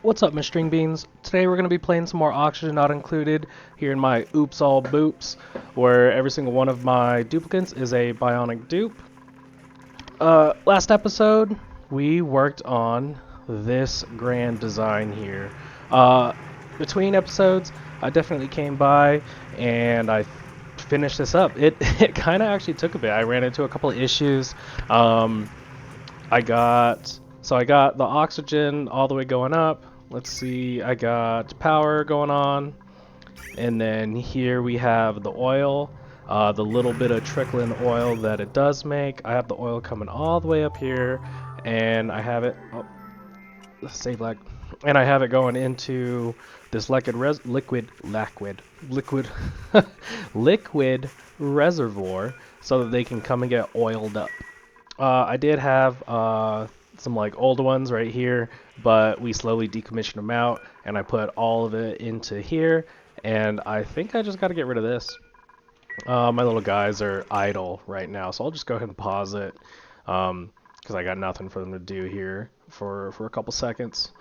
What's up, my string beans? Today we're going to be playing some more Oxygen Not Included here in my Oops All Boops, where every single one of my duplicates is a bionic dupe. Last episode, we worked on this grand design here. Between episodes, I definitely came by and I finished this up. It kind of actually took a bit. I ran into a couple of issues. Um, I got the oxygen all the way going up. Let's see, I got power going on, and then here we have the oil, the little bit of trickling oil that it does make. I have the oil coming all the way up here, and I have it. Oh, save lag. And I have it going into this liquid liquid reservoir so that they can come and get oiled up. I did have some like old ones right here, but we slowly decommissioned them out, and I put all of it into here, and I think I just got to get rid of this. My little guys are idle right now, so I'll just go ahead and pause it, because I got nothing for them to do here for a couple seconds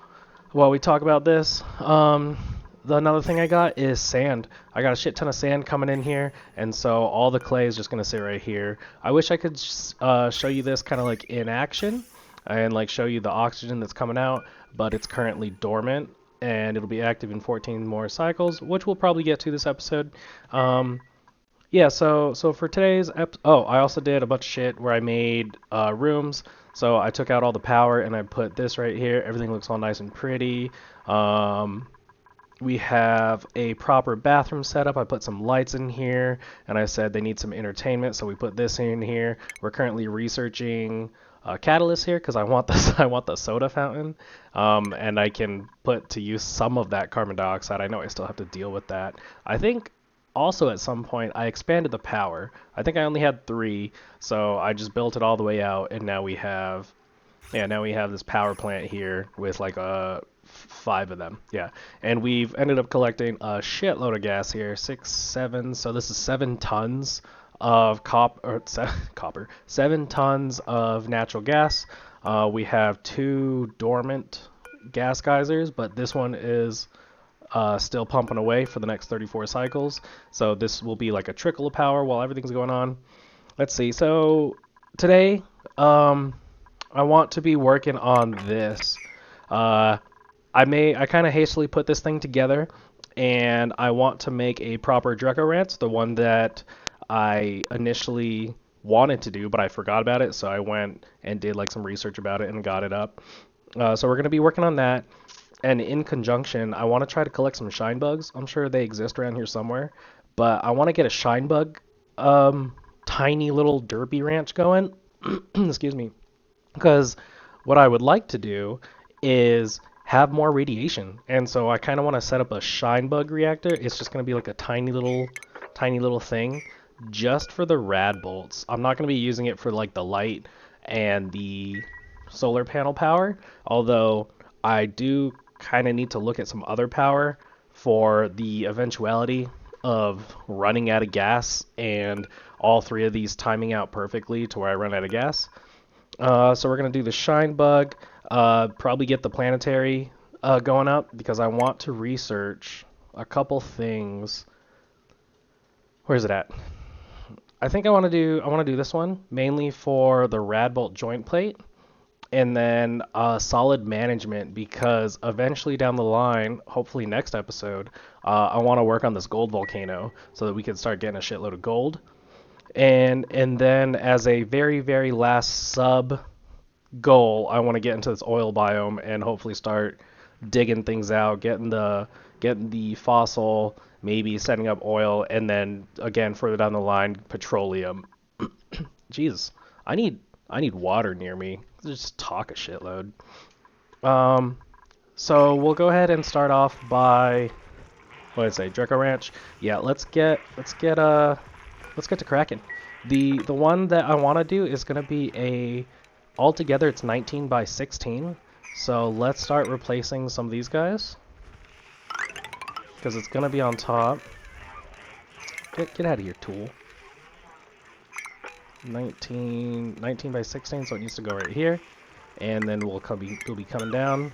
while we talk about this. Another thing I got is sand. I got a shit ton of sand coming in here, and so all the clay is just going to sit right here. I wish I could show you this kind of like in action and like show you the oxygen that's coming out, but it's currently dormant, and it'll be active in 14 more cycles, which we'll probably get to this episode. Yeah, so for today's I also did a bunch of shit where I made rooms. So I took out all the power and I put this right here. Everything looks all nice and pretty. We have a proper bathroom setup. I put some lights in here, and I said they need some entertainment, so we put this in here. We're currently researching catalyst here because I want this. I want the soda fountain, and I can put to use some of that carbon dioxide. I know I still have to deal with that. I think also at some point I expanded the power. I think I only had 3, so I just built it all the way out, and now we have this power plant here with like 5 of them. Yeah, and we've ended up collecting a shitload of gas here, 6, 7. So this is 7 tons of copper, 7 tons of natural gas. We have 2 dormant gas geysers, but this one is still pumping away for the next 34 cycles. So this will be like a trickle of power while everything's going on. Let's see. So today, I want to be working on this. I kind of hastily put this thing together, and I want to make a proper Drecko ranch, the one that I initially wanted to do, but I forgot about it, so I went and did like some research about it and got it up. So we're going to be working on that, and in conjunction, I want to try to collect some shine bugs. I'm sure they exist around here somewhere, but I want to get a shine bug, tiny little derpy ranch going. Excuse me. Because what I would like to do is have more radiation, and so I kind of want to set up a shine bug reactor. It's just going to be like a tiny little thing just for the rad bolts. I'm not going to be using it for like the light and the solar panel power, although I do kind of need to look at some other power for the eventuality of running out of gas and all 3 of these timing out perfectly to where I run out of gas. So we're going to do the shine bug, probably get the planetary going up, because I want to research a couple things. Where's it at? I think I want to do this one mainly for the rad bolt joint plate, and then solid management, because eventually down the line, hopefully next episode, I want to work on this gold volcano so that we can start getting a shitload of gold. And then as a very, very last sub goal, I want to get into this oil biome and hopefully start digging things out, getting the fossil, maybe setting up oil, and then again further down the line, petroleum. Jesus, I need water near me. Just talk a shitload. So we'll go ahead and start off by, what did I say, Drecko Ranch. Yeah, let's get to cracking. The one that I want to do is going to be altogether it's 19 by 16. So let's start replacing some of these guys, because it's going to be on top. Get out of here, tool. 19 by 16, so it needs to go right here, and then we'll be coming down.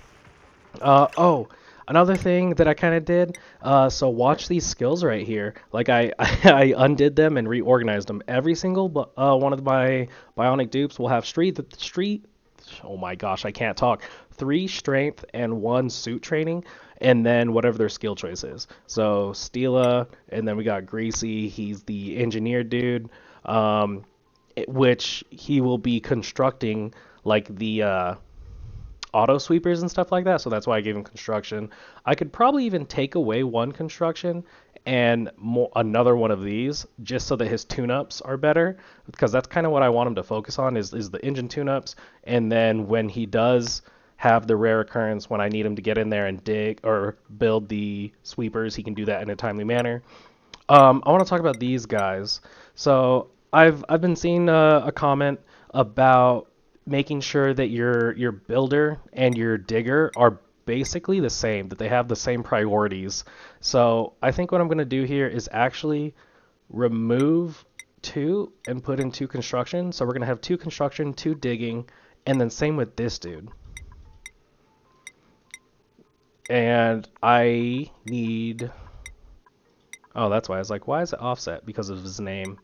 Oh, another thing that I kind of did. So watch these skills right here. Like I undid them and reorganized them. Every single one of my bionic dupes will have street. Oh my gosh, I can't talk. 3 strength and 1 suit training, and then whatever their skill choice is. So Stila, and then we got Greasy. He's the engineer dude, which he will be constructing like the auto sweepers and stuff like that. So that's why I gave him construction. I could probably even take away 1 construction and another one of these just so that his tune-ups are better, because that's kind of what I want him to focus on is the engine tune-ups. And then when he does have the rare occurrence, when I need him to get in there and dig or build the sweepers, he can do that in a timely manner. I want to talk about these guys. So I've been seeing a comment about making sure that your builder and your digger are basically the same, that they have the same priorities. So I think what I'm going to do here is actually remove 2 and put in 2 construction. So we're going to have 2 construction, 2 digging, and then same with this dude. And I need... Oh, that's why I was like, why is it offset? Because of his name.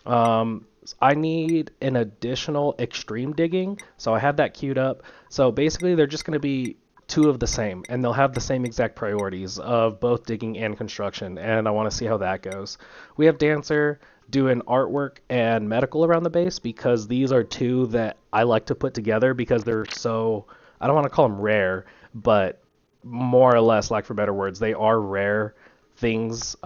I need an additional extreme digging, so I have that queued up. So basically, they're just going to be 2 of the same, and they'll have the same exact priorities of both digging and construction, and I want to see how that goes. We have Dancer doing artwork and medical around the base, because these are 2 that I like to put together because they're so, I don't want to call them rare, but more or less, lack for better words, they are rare things,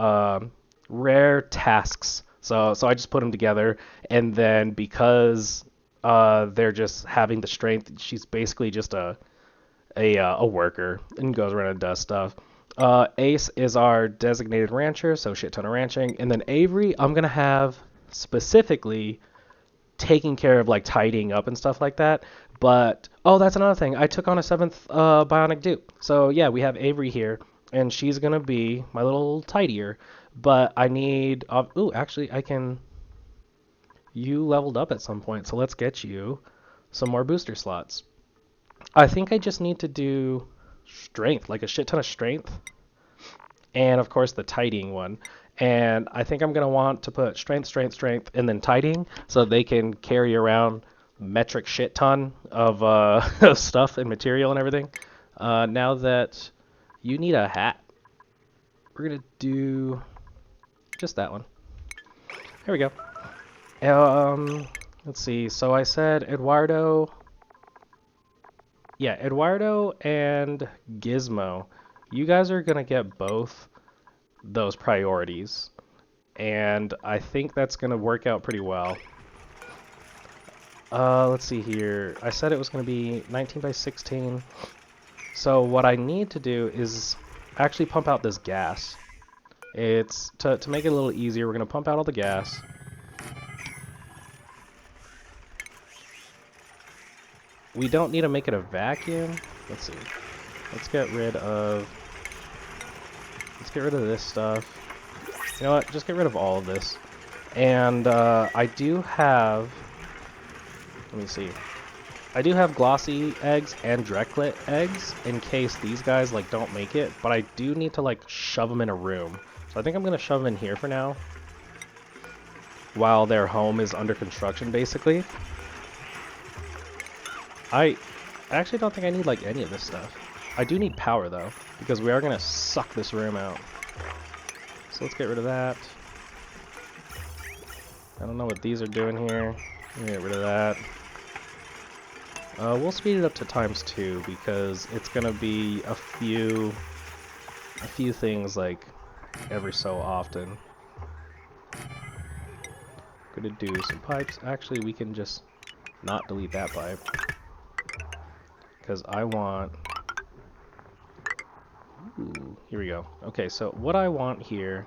rare tasks. So I just put them together, and then because they're just having the strength, she's basically just a worker and goes around and does stuff. Ace is our designated rancher, so shit ton of ranching, and then Avery I'm gonna have specifically taking care of like tidying up and stuff like that. But oh, that's another thing. I took on a 7th bionic dupe. So yeah, we have Avery here, and she's gonna be my little tidier. But I need. Ooh, actually, I can. You leveled up at some point, so let's get you some more booster slots. I think I just need to do strength, like a shit ton of strength, and of course the tidying one. And I think I'm going to want to put strength, strength, strength, and then tidying so they can carry around metric shit ton of stuff and material and everything. Now that you need a hat, we're going to do just that one. Here we go. Let's see. So I said Eduardo. Yeah, Eduardo and Gizmo. You guys are going to get both those priorities, and I think that's going to work out pretty well. Let's see here. I said it was going to be 19 by 16. So what I need to do is actually pump out this gas. It's to make it a little easier, we're going to pump out all the gas. We don't need to make it a vacuum. Let's see. Let's get rid of this stuff. You know what? Just get rid of all of this. And I do have... Let me see. I do have glossy eggs and Drecko eggs in case these guys like don't make it, but I do need to like shove them in a room. So I think I'm gonna shove them in here for now, while their home is under construction, basically. I actually don't think I need like any of this stuff. I do need power though, because we are gonna suck this room out. So let's get rid of that. I don't know what these are doing here. Get rid of that. We'll speed it up to ×2 because it's gonna be a few things like every so often. Gonna do some pipes. Actually, we can just not delete that pipe because I want. Ooh, here we go. Okay, so what I want here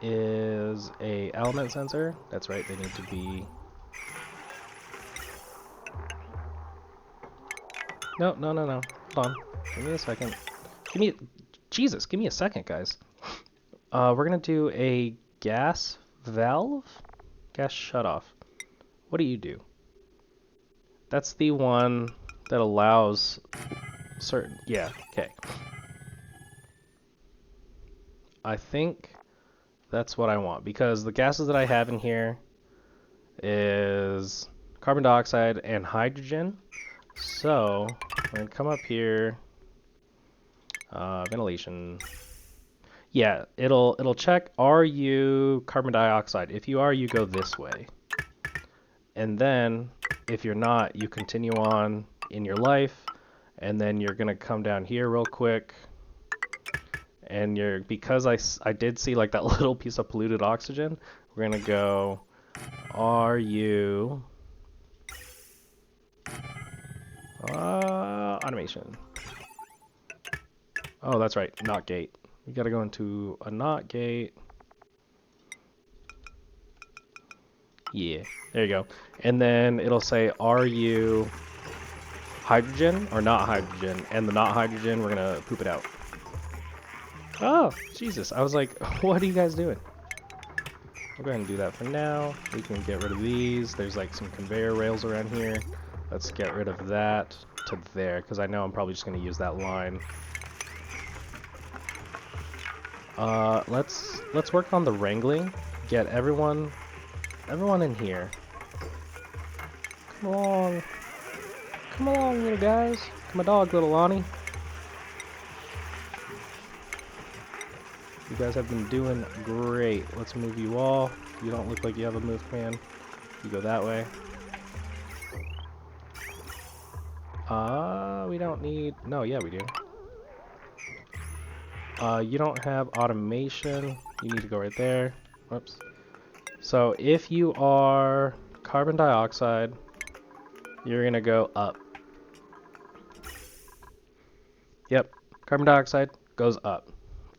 is a element sensor. That's right, they need to be... No. Hold on. Give me a second. Jesus, give me a second, guys. We're gonna do a gas valve? Gas shutoff. What do you do? That's the one that allows certain. Yeah, okay. I think that's what I want because the gases that I have in here is carbon dioxide and hydrogen. So I'm gonna come up here, ventilation. Yeah, it'll check. Are you carbon dioxide? If you are, you go this way. And then if you're not, you continue on in your life. And then you're gonna come down here real quick. And because I did see like that little piece of polluted oxygen, we're gonna go. Are you automation? Oh, that's right, not gate. We gotta go into a not gate. Yeah, there you go. And then it'll say, are you hydrogen or not hydrogen? And the not hydrogen, we're gonna poop it out. Oh, Jesus. I was like, what are you guys doing? We'll go ahead and do that for now. We can get rid of these. There's like some conveyor rails around here. Let's get rid of that to there, because I know I'm probably just gonna use that line. Let's work on the wrangling. Get everyone in here. Come along, little guys. Come a dog, little Lonnie. You guys have been doing great. Let's move you all. You don't look like you have a move command. You go that way. We don't need... No, yeah, we do. You don't have automation. You need to go right there. Whoops. So if you are carbon dioxide, you're gonna go up. Yep, carbon dioxide goes up.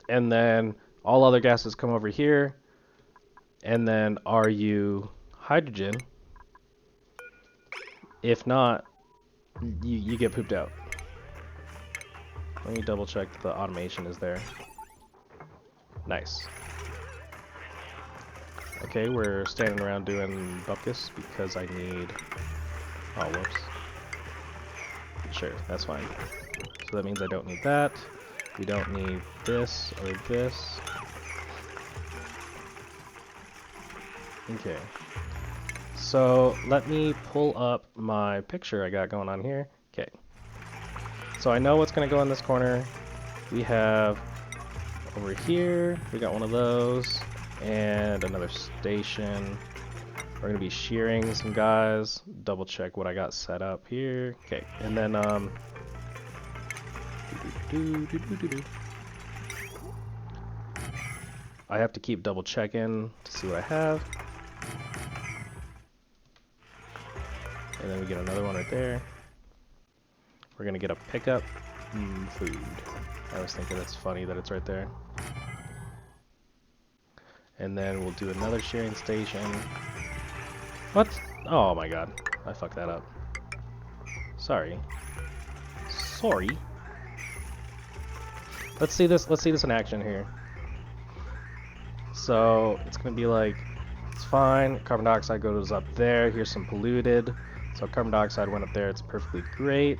And then all other gases come over here. And then are you hydrogen? If not, you get pooped out. Let me double check that the automation is there. Nice. Okay, we're standing around doing bupkis because I need... Oh, whoops. Sure, that's fine. So that means I don't need that. We don't need this or this. Okay. So let me pull up my picture I got going on here. Okay. So I know what's going to go in this corner. We have over here, we got one of those, and another station. We're going to be shearing some guys. Double check what I got set up here. Okay, and then, I have to keep double checking to see what I have. And then we get another one right there. We're going to get a pickup. Food. I was thinking that's funny that it's right there. And then we'll do another shearing station. What? Oh my god. I fucked that up. Sorry. Sorry. Let's see this in action here. So it's gonna be like, it's fine. Carbon dioxide goes up there. Here's some polluted. So carbon dioxide went up there. It's perfectly great.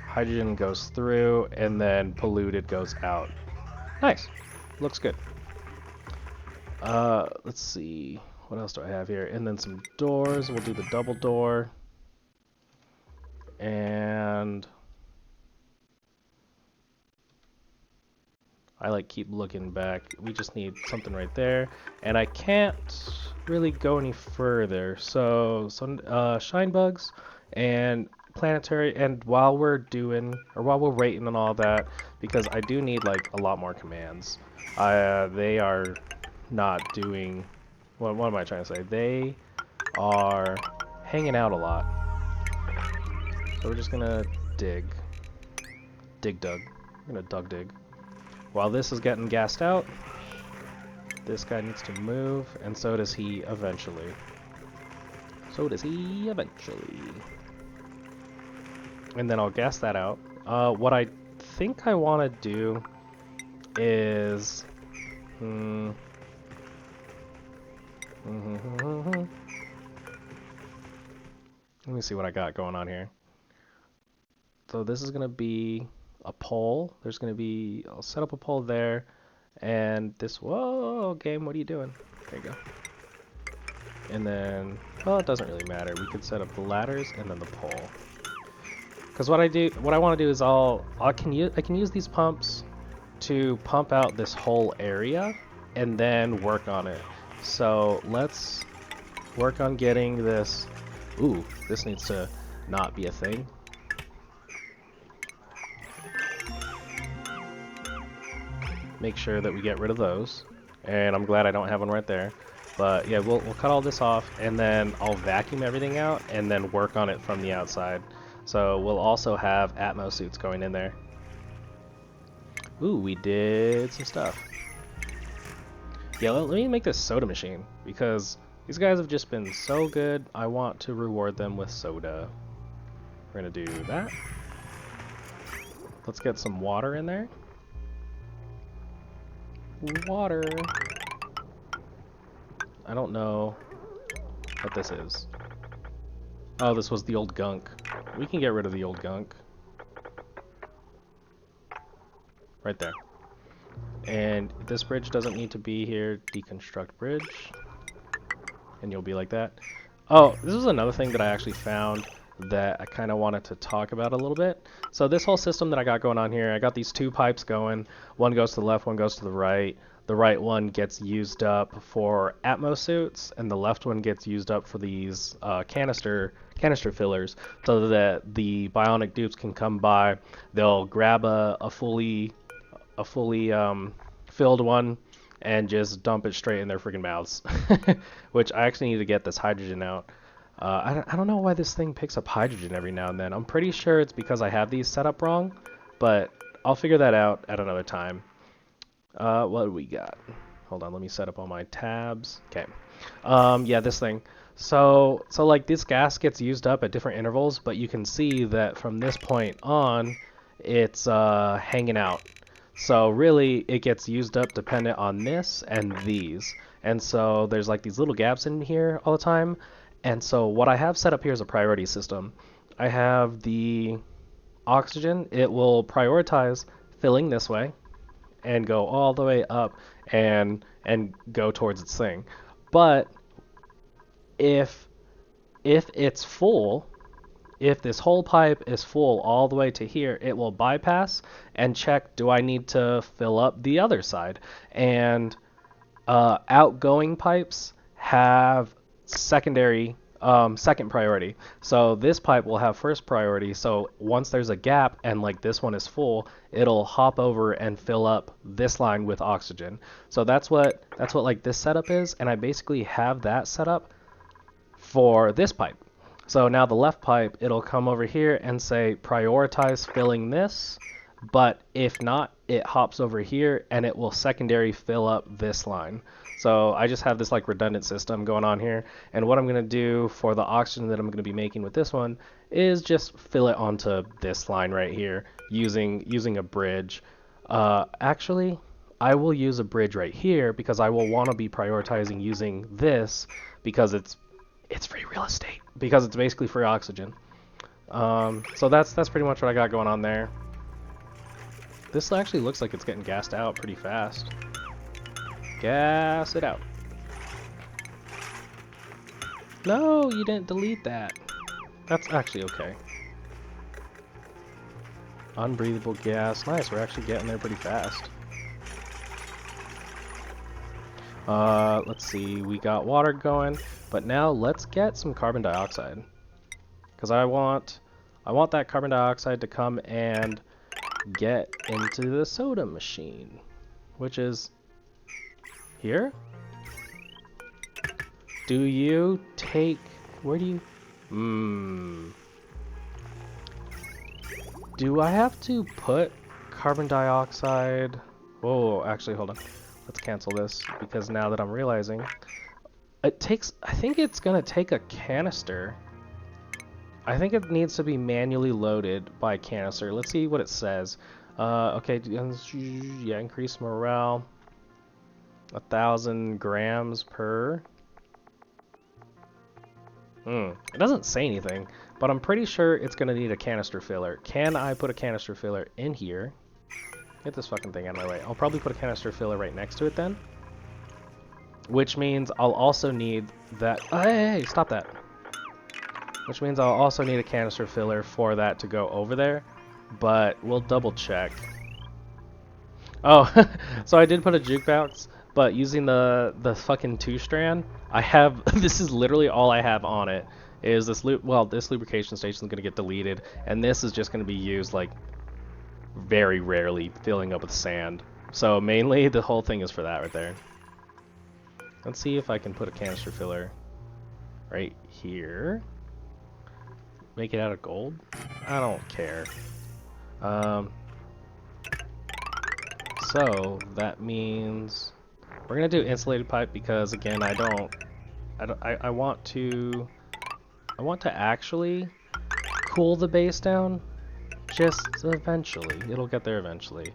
Hydrogen goes through, and then polluted goes out. Nice. Looks good. Let's see. What else do I have here? And then some doors. We'll do the double door. And I like keep looking back. We just need something right there. And I can't really go any further. So shine bugs and planetary, and while we're waiting and all that, because I do need like a lot more commands. They are not doing, what am I trying to say? They are hanging out a lot. So we're just gonna dig. Dug. We're gonna dig. While this is getting gassed out, this guy needs to move, and so does he eventually. And then I'll gas that out. What I think I want to do is... Let me see what I got going on here. So this is going to be a pole. There's going to be, I'll set up a pole there, and this, whoa, game, what are you doing? There you go. And then, well, it doesn't really matter. We could set up the ladders and then the pole. Because what I want to do is I can use these pumps to pump out this whole area and then work on it. So let's work on getting this. Ooh, this needs to not be a thing. Make sure that we get rid of those. And I'm glad I don't have one right there. But yeah, we'll cut all this off, and then I'll vacuum everything out and then work on it from the outside. So we'll also have Atmo suits going in there. Ooh, we did some stuff. Yeah, let me make this soda machine, because these guys have just been so good. I want to reward them with soda. We're gonna do that. Let's get some water in there. Water. I don't know what this is. Oh, this was the old gunk. We can get rid of the old gunk. Right there. And this bridge doesn't need to be here. Deconstruct bridge. And you'll be like that. Oh, this was another thing that I actually found that I kind of wanted to talk about a little bit. So this whole system that I got going on here, I got these two pipes going. One goes to the left, one goes to the right. The right one gets used up for Atmo suits, and the left one gets used up for these canister fillers, so that the bionic dupes can come by. They'll grab a fully filled one and just dump it straight in their freaking mouths. Which I actually need to get this hydrogen out. I don't know why this thing picks up hydrogen every now and then. I'm pretty sure it's because I have these set up wrong, but I'll figure that out at another time. What do we got? Hold on, let me set up all my tabs. Okay. Yeah, this thing. So like this gas gets used up at different intervals, but you can see that from this point on, it's hanging out. So really, it gets used up dependent on this and these. And so there's like these little gaps in here all the time. And so what I have set up here is a priority system. I have the oxygen. It will prioritize filling this way and go all the way up and go towards its thing. But if it's full, if this whole pipe is full all the way to here, it will bypass and check, do I need to fill up the other side? And outgoing pipes have second priority. So this pipe will have first priority. So once there's a gap and like this one is full, it'll hop over and fill up this line with oxygen. So that's what like this setup is, and I basically have that set up for this pipe. So now the left pipe, it'll come over here and say prioritize filling this, but if not, it hops over here and it will secondary fill up this line. So I just have this like redundant system going on here, and what I'm going to do for the oxygen that I'm going to be making with this one is just fill it onto this line right here using a bridge. Actually, I will use a bridge right here because I will want to be prioritizing using this because it's free real estate, because it's basically free oxygen. So that's pretty much what I got going on there. This actually looks like it's getting gassed out pretty fast. Gas it out. No, you didn't delete that. That's actually okay. Unbreathable gas. Nice, we're actually getting there pretty fast. Let's see, we got water going, but now let's get some carbon dioxide. Because I want that carbon dioxide to come and get into the soda machine, which is here. Do you take, where do you, do I have to put carbon dioxide? Whoa, actually, hold on. Let's cancel this, because now that I'm realizing, it takes, I think it's gonna take a canister. I think it needs to be manually loaded by canister. Let's see what it says. Okay, yeah, increase morale. 1,000 grams per. It doesn't say anything, but I'm pretty sure it's going to need a canister filler. Can I put a canister filler in here? Get this fucking thing out of my way. I'll probably put a canister filler right next to it then. Which means I'll also need that... Hey, stop that. Which means I'll also need a canister filler for that to go over there. But we'll double check. Oh, so I did put a jukebox, but using the fucking 2-strand, I have... This is literally all I have on it. Is this this lubrication station is going to get deleted, and this is just going to be used, like, very rarely, filling up with sand. So mainly the whole thing is for that right there. Let's see if I can put a canister filler right here. Make it out of gold? I don't care. So that means we're gonna do insulated pipe because again I want to actually cool the base down. Just eventually. It'll get there eventually.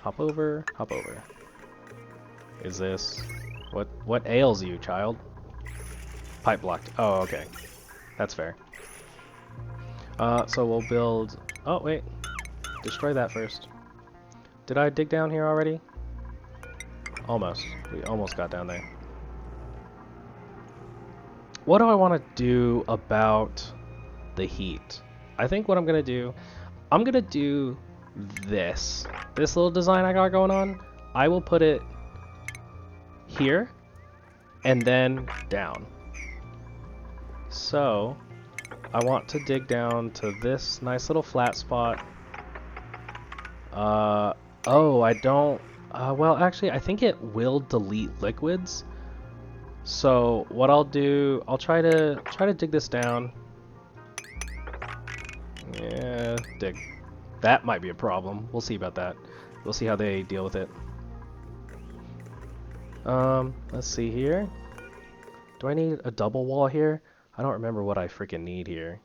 Hop over, hop over. Is this... What ails you, child? Pipe blocked. Oh, okay. That's fair. So we'll build... Oh, wait. Destroy that first. Did I dig down here already? Almost. We almost got down there. What do I want to do about the heat? I think what I'm going to do... I'm going to do this. This little design I got going on. I will put it here and then down. So I want to dig down to this nice little flat spot. Oh, I don't... well, actually, I think it will delete liquids. So what I'll do, I'll try to dig this down. Yeah, dig. That might be a problem. We'll see about that. We'll see how they deal with it. Let's see here. Do I need a double wall here? I don't remember what I freaking need here.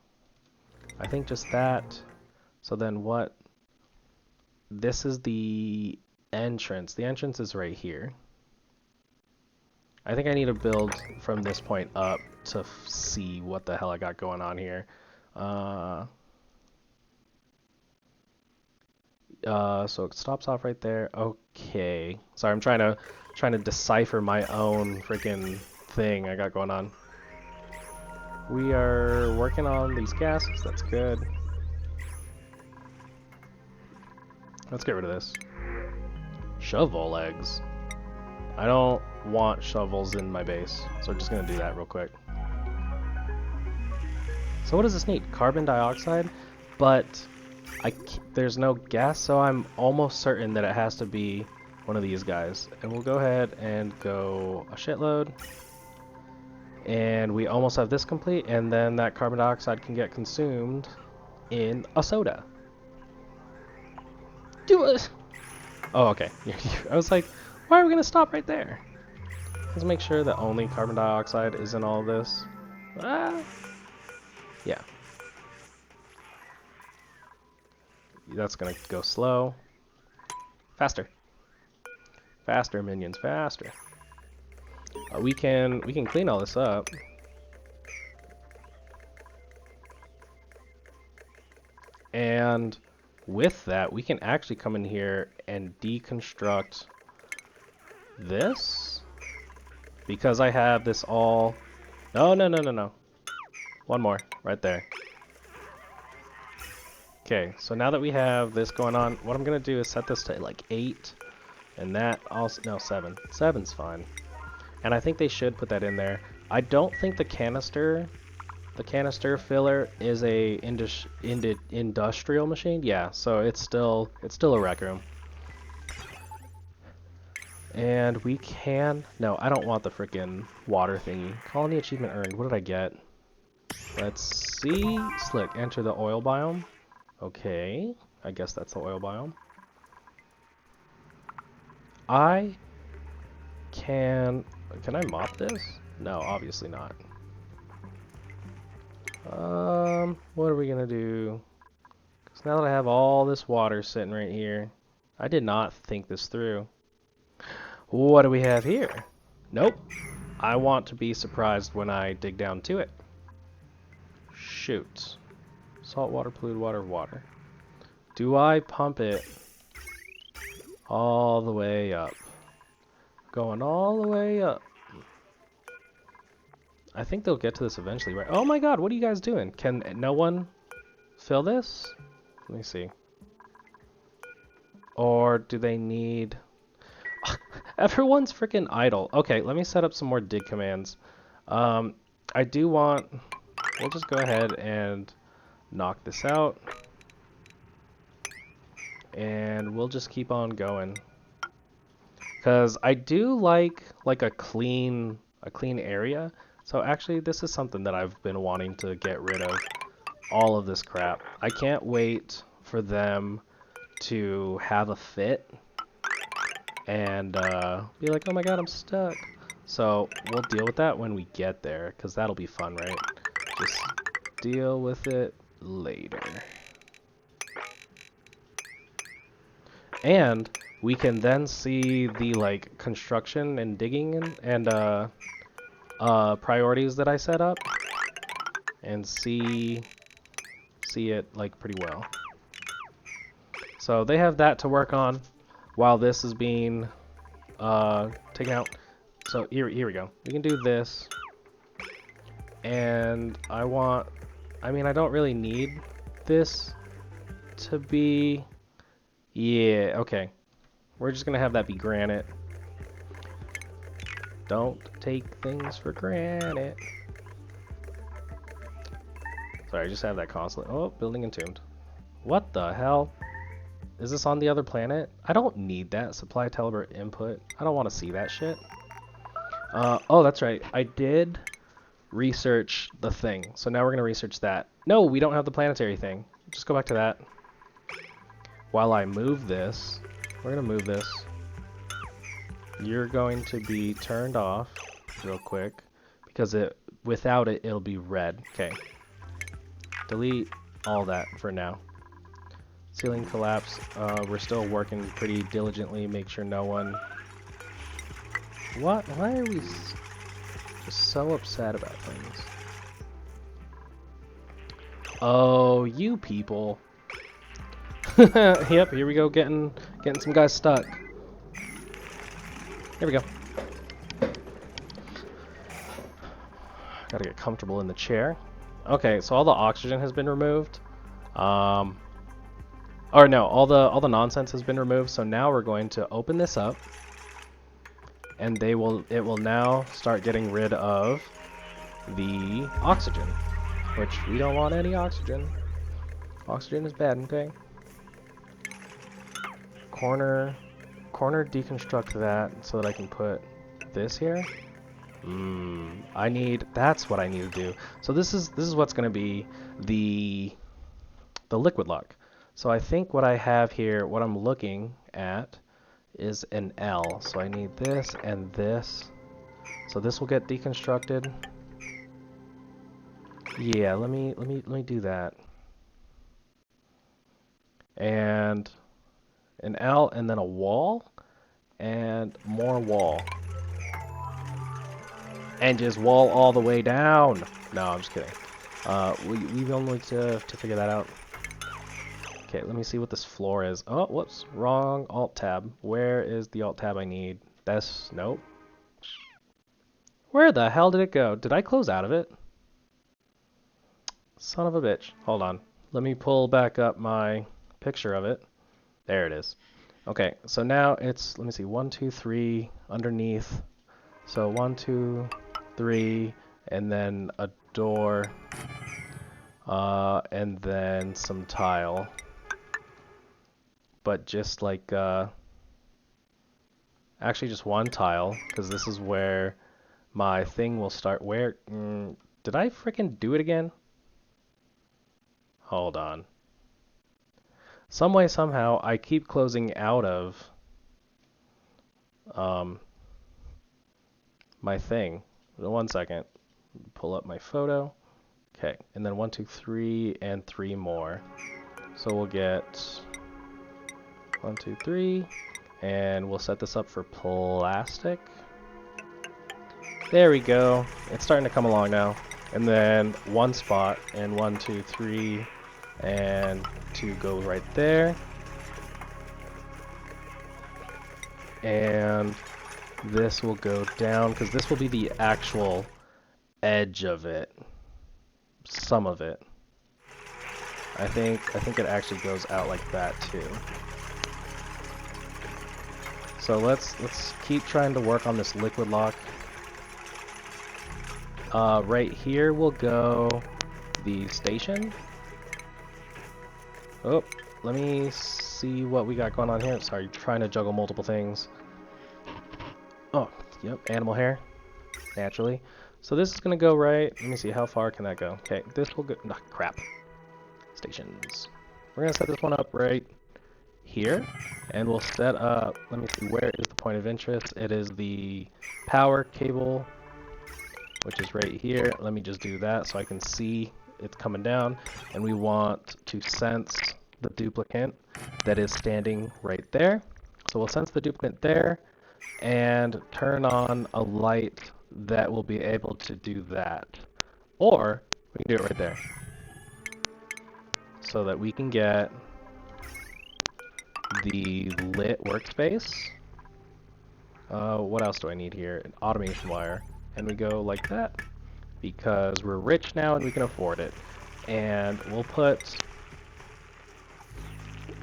I think just that. So then what? This is the entrance. The entrance is right here. I think I need to build from this point up to see what the hell I got going on here. So it stops off right there. Okay. Sorry, I'm trying to decipher my own freaking thing I got going on. We are working on these gases. That's good. Let's get rid of this. Shovel legs. I don't want shovels in my base, so I'm just gonna do that real quick. So what does this need? Carbon dioxide, but there's no gas, so I'm almost certain that it has to be one of these guys. And we'll go ahead and go a shitload. And we almost have this complete, and then that carbon dioxide can get consumed in a soda. Do it! Oh, okay. I was like, why are we gonna stop right there? Let's make sure that only carbon dioxide is in all this. Yeah. That's gonna go slow. Faster. Faster, minions, faster. We can clean all this up. And with that, we can actually come in here and deconstruct this. Because I have this all... No. One more, right there. Okay, so now that we have this going on, what I'm going to do is set this to like 8. And that also... No, 7. 7's fine. And I think they should put that in there. I don't think the canister filler is a industrial machine. Yeah, so it's still a rec room. And we can... No, I don't want the freaking water thingy. Colony achievement earned. What did I get? Let's see. Slick. Enter the oil biome. Okay. I guess that's the oil biome. I can... Can I mop this? No, obviously not. What are we gonna do? Because now that I have all this water sitting right here, I did not think this through. What do we have here? Nope. I want to be surprised when I dig down to it. shoot. Salt water, polluted water, water. Do I pump it all the way up? Going all the way up. I think they'll get to this eventually, right? Oh my god, what are you guys doing? Can no one fill this? Let me see. Or do they need... Everyone's freaking idle. Okay, let me set up some more dig commands. I do want... We'll just go ahead and knock this out. And we'll just keep on going. Because I do like a clean area. So actually, this is something that I've been wanting to get rid of. All of this crap. I can't wait for them to have a fit and be like, oh my god, I'm stuck. So we'll deal with that when we get there, because that'll be fun, right? Just deal with it later. And we can then see the like construction and digging and priorities that I set up, and see it like pretty well. So they have that to work on while this is being taken out. So here we go. We can do this, and I mean, I don't really need this to be. Yeah, okay. We're just gonna have that be granite. Don't take things for granted. Sorry, I just have that constantly. Oh, building entombed. What the hell? Is this on the other planet? I don't need that. Supply Telebert input. I don't want to see that shit. Oh, that's right. I did research the thing. So now we're going to research that. No, we don't have the planetary thing. Just go back to that. While I move this, we're going to move this. You're going to be turned off real quick, because without it, it'll be red. Okay. Delete all that for now. Ceiling collapse. We're still working pretty diligently. Make sure no one... What? Why are we just so upset about things? Oh, you people. Yep, here we go, getting some guys stuck. Here we go. Gotta get comfortable in the chair. Okay, so all the oxygen has been removed. Or no, all the nonsense has been removed. So now we're going to open this up, and it will now start getting rid of the oxygen, which we don't want any oxygen. Oxygen is bad, okay? Corner deconstruct that so that I can put this here. That's what I need to do. So this is what's going to be the liquid lock. So I think what I have here, what I'm looking at, is an L. So I need this and this. So this will get deconstructed. Yeah, let me do that. And an L, and then a wall, and more wall. And just wall all the way down. No, I'm just kidding. We only to figure that out. Okay, let me see what this floor is. Oh, whoops, wrong alt tab. Where is the alt tab I need? That's, nope. Where the hell did it go? Did I close out of it? Son of a bitch. Hold on. Let me pull back up my picture of it. There it is. Okay, so now it's, let me see, 1, 2, 3 underneath. So 1, 2, 3, and then a door, and then some tile. But just like, actually just one tile, because this is where my thing will start. Where, did I frickin' do it again? Hold on. Some way, somehow, I keep closing out of my thing. 1 second. Pull up my photo. Okay, and then 1, 2, 3, and 3 more. So we'll get 1, 2, 3, and we'll set this up for plastic. There we go. It's starting to come along now. And then one spot, and 1, 2, 3, and 2 go right there. And this will go down, because this will be the actual edge of it. Some of it. I think it actually goes out like that too. So let's keep trying to work on this liquid lock. Right here will go the station. Oh, let me see what we got going on here. Sorry, trying to juggle multiple things. Oh, yep, animal hair, naturally. So this is gonna go right. Let me see, how far can that go? Okay, this will go. Oh, crap. Stations. We're gonna set this one up right here, and we'll set up. Let me see, where is the point of interest? It is the power cable, which is right here. Let me just do that so I can see it's coming down, and we want to sense the duplicate that is standing right there. So we'll sense the duplicate there and turn on a light that will be able to do that. Or we can do it right there so that we can get the lit workspace. What else do I need here? An automation wire. And we go like that because we're rich now and we can afford it. And we'll put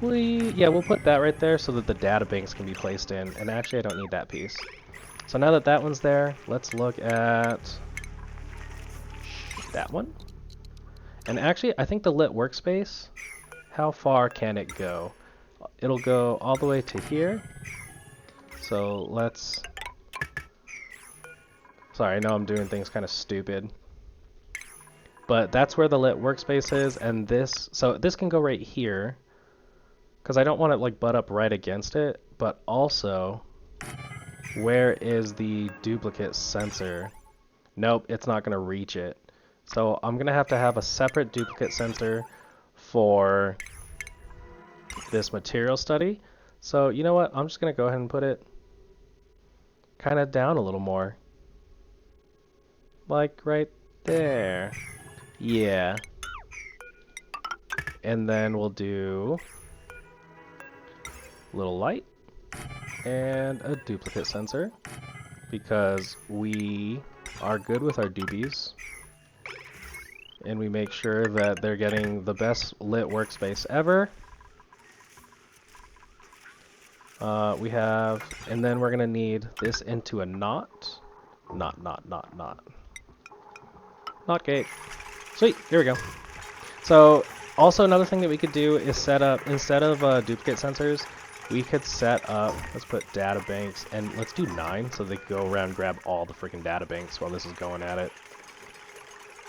that right there so that the data banks can be placed in. And actually I don't need that piece. So now that that one's there, let's look at that one. And actually I think the lit workspace, how far can it go? It'll go all the way to here. So let's... Sorry, I know I'm doing things kind of stupid. But that's where the lit workspace is, and this... So this can go right here, because I don't want it like butt up right against it, but also, where is the duplicate sensor? Nope, it's not going to reach it. So I'm going to have a separate duplicate sensor for this material study. So you know what, I'm just going to go ahead and put it kind of down a little more. Like right there. Yeah. And then we'll do a little light and a duplicate sensor because we are good with our doobies. And we make sure that they're getting the best lit workspace ever. And then we're gonna need this into a knot. Knot gate. Sweet, here we go. So, also another thing that we could do is set up, instead of duplicate sensors, we could set up, let's put data banks, and let's do 9 so they can go around and grab all the freaking data banks while this is going at it.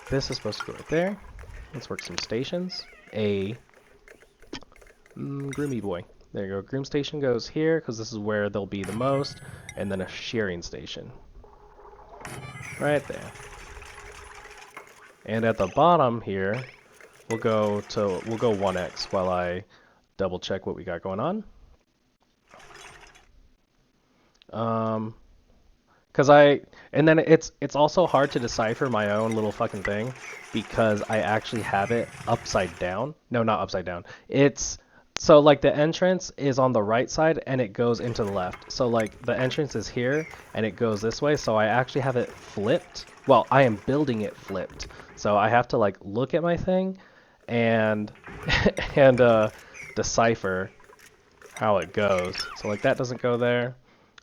This is supposed to go right there. Let's work some stations. Groomy boy. There you go. Groom station goes here because this is where they'll be the most, and then a shearing station. Right there. And at the bottom here, we'll go 1x while I double check what we got going on. And then it's also hard to decipher my own little fucking thing because I actually have it upside down. No, not upside down. So like the entrance is on the right side and it goes into the left. So like the entrance is here and it goes this way. So I actually have it flipped. Well, I am building it flipped. So I have to like look at my thing and decipher how it goes. So like that doesn't go there.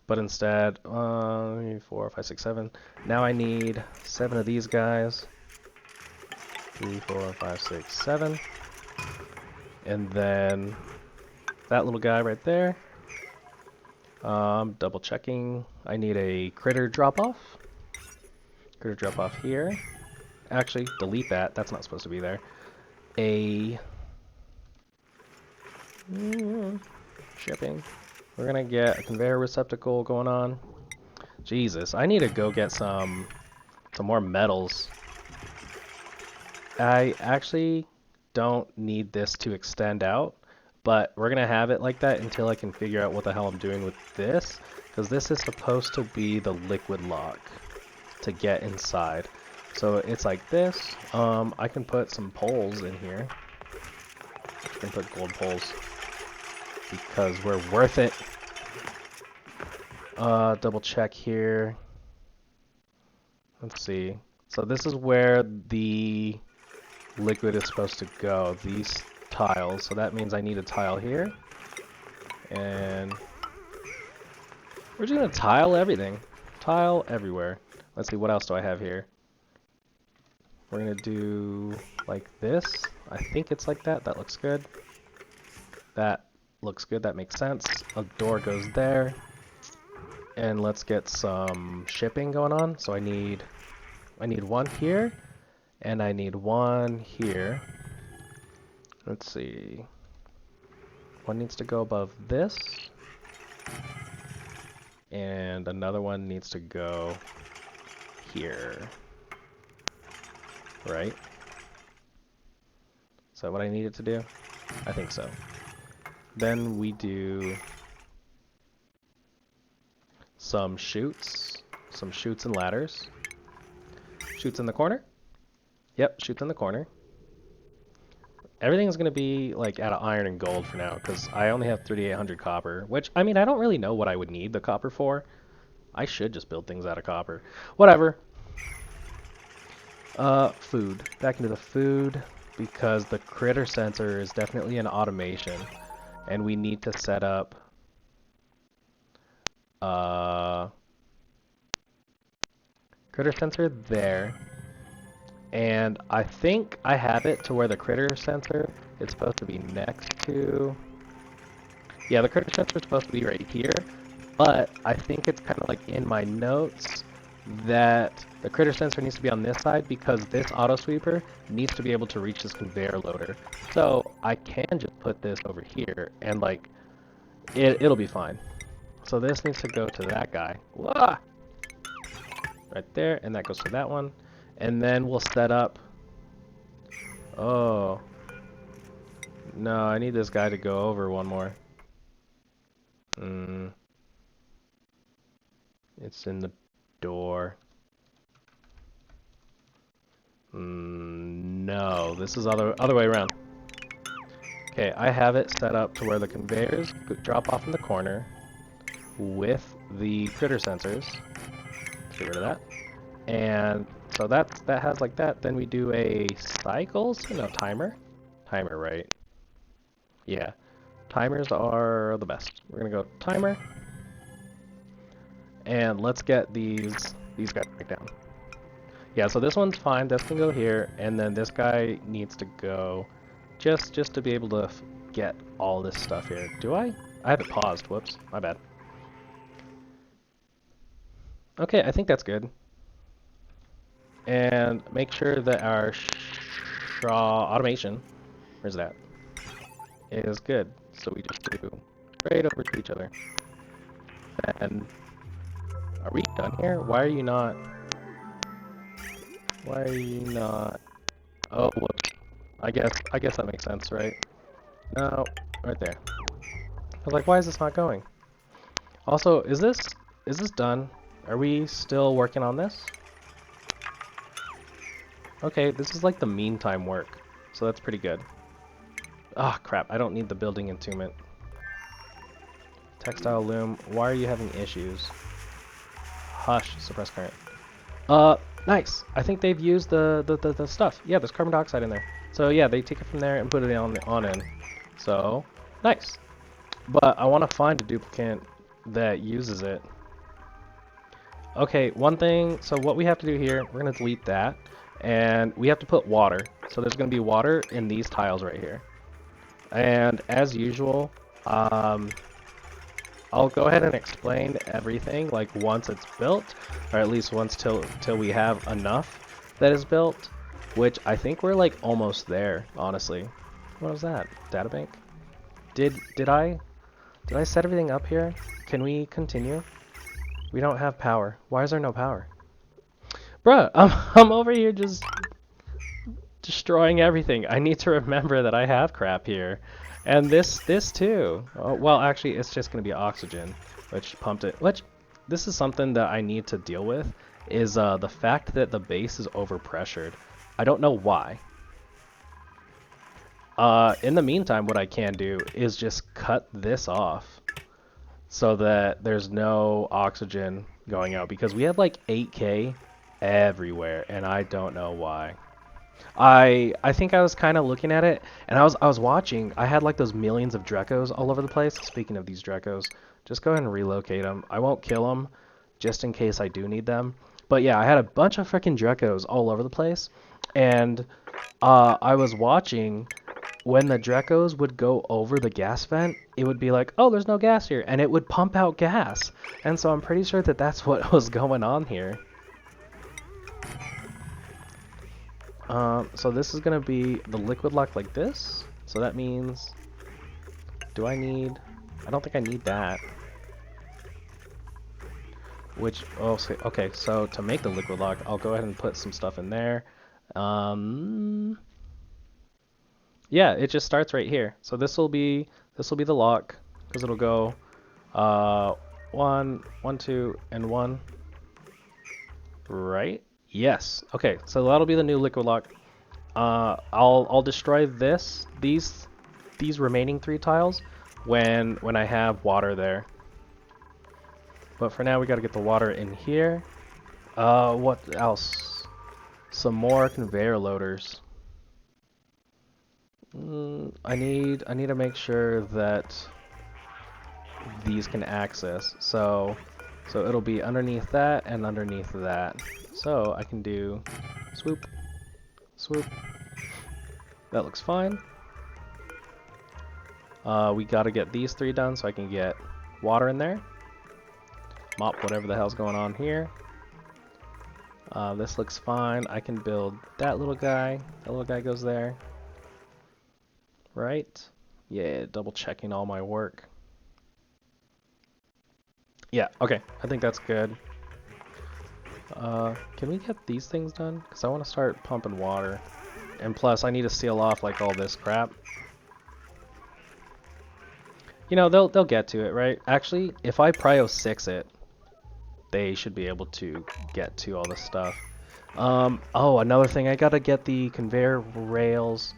But instead, 4, 5, 6, 7. Now I need 7 of these guys. 3, 4, 5, 6, 7. And then that little guy right there. Double checking. I need a critter drop off. Critter drop off here. Actually, delete that. That's not supposed to be there. Shipping. We're gonna get a conveyor receptacle going on. Jesus, I need to go get some more metals. I actually don't need this to extend out, but we're gonna have it like that until I can figure out what the hell I'm doing with this, because this is supposed to be the liquid lock to get inside. So it's like this. I can put some poles in here. I can put gold poles because we're worth it. Double check here. Let's see. So this is where the liquid is supposed to go. These tiles. So that means I need a tile here. And we're just gonna tile everything. Tile everywhere. Let's see, what else do I have here? We're gonna do like this. I think it's like that. That looks good. That looks good. That makes sense. A door goes there. And let's get some shipping going on. So I need one here, and I need one here. Let's see. One needs to go above this, and another one needs to go here. Right? Is that what I needed to do? I think so. Then we do some chutes and ladders. Chutes in the corner? Yep, chutes in the corner. Everything's going to be like out of iron and gold for now because I only have 3,800 copper, which, I mean, I don't really know what I would need the copper for. I should just build things out of copper. Whatever. Food. Back into the food because the critter sensor is definitely an automation and we need to set up critter sensor there. And I think I have it to where the critter sensor is supposed to be next to... Yeah, the critter sensor is supposed to be right here, but I think it's kind of like in my notes that the critter sensor needs to be on this side because this auto sweeper needs to be able to reach this conveyor loader. So I can just put this over here and like, it'll be fine. So this needs to go to that guy. Wah! Right there, and that goes to that one. And then we'll set up... Oh. No, I need this guy to go over one more. It's in the door. No, this is other way around. Okay, I have it set up to where the conveyors drop off in the corner with the critter sensors. Let's get rid of that. And so that has like that. Then we do a cycles, no, timer. Timer, right? Yeah. Timers are the best. We're gonna go timer. And let's get these guys back down. Yeah, so this one's fine. This can go here, and then this guy needs to go just to be able to get all this stuff here. Do I? I have it paused. Whoops, my bad. Okay, I think that's good. And make sure that our automation, where's that, is good. So we just do right over to each other. And are we done here? Why are you not? Why are you not? Oh, whoops. I guess that makes sense, right? No, right there. I was like, why is this not going? Also, is this done? Are we still working on this? Okay, this is like the meantime work, so that's pretty good. Ah, crap, I don't need the building entombment. Textile loom, why are you having issues? Hush, suppress current. Nice. I think they've used the stuff. Yeah, there's carbon dioxide in there. So yeah, they take it from there and put it on in. So, nice. But I want to find a duplicate that uses it. Okay, one thing, so what we have to do here, we're going to delete that. And we have to put water. So there's going to be water in these tiles right here. And as usual, I'll go ahead and explain everything like once it's built, or at least once till we have enough that is built, which I think we're like almost there, honestly. What was that? Databank? Did I set everything up here? Can we continue? We don't have power. Why is there no power? Bruh, I'm over here just destroying everything. I need to remember that I have crap here. And this too. Oh, well, actually, it's just going to be oxygen, which pumped it. This is something that I need to deal with, is the fact that the base is overpressured. I don't know why. In the meantime, what I can do is just cut this off so that there's no oxygen going out, because we have like 8K everywhere, and I don't know why. I think I was kind of looking at it, and I was watching. I had like those millions of Dreckos all over the place. Speaking of these Dreckos, just go ahead and relocate them. I won't kill them, just in case I do need them. But yeah, I had a bunch of freaking Dreckos all over the place, and I was watching when the Dreckos would go over the gas vent. It would be like, oh, there's no gas here, and it would pump out gas. And so I'm pretty sure that that's what was going on here. So this is going to be the liquid lock like this. So that means, do I need, I don't think I need that. Which, oh, okay, so to make the liquid lock, I'll go ahead and put some stuff in there. Yeah, it just starts right here. So this will be the lock, because it'll go 1, 1, 2, and 1. Right? Yes. Okay, so that'll be the new liquid lock. I'll destroy these remaining 3 tiles when I have water there. But for now, we got to get the water in here. What else? Some more conveyor loaders. I need to make sure that these can access. So it'll be underneath that and underneath that. So I can do swoop, swoop. That looks fine. We got to get these 3 done so I can get water in there. Mop whatever the hell's going on here. This looks fine. I can build that little guy. That little guy goes there. Right? Yeah, double checking all my work. Yeah, okay. I think that's good. Can we get these things done? Because I want to start pumping water. And plus, I need to seal off like all this crap. You know, they'll get to it, right? Actually, if I Prio 6 it, they should be able to get to all this stuff. Oh, another thing, I gotta get the conveyor rails.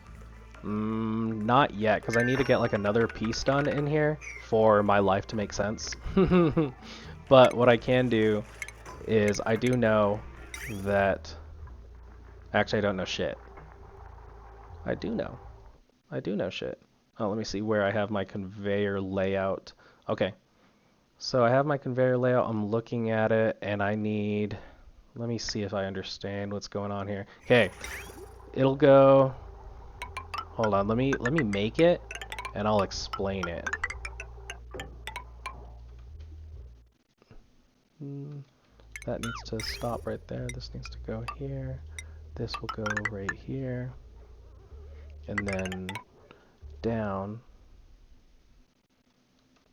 Not yet, because I need to get like another piece done in here for my life to make sense. But what I can do is I do know that... Actually, I don't know shit. I do know shit. Oh, let me see where I have my conveyor layout. Okay. So I have my conveyor layout. I'm looking at it, and I need... Let me see if I understand what's going on here. Okay. It'll go... Hold on. Let me make it, and I'll explain it. That needs to stop right there. This needs to go here. This will go right here. And then down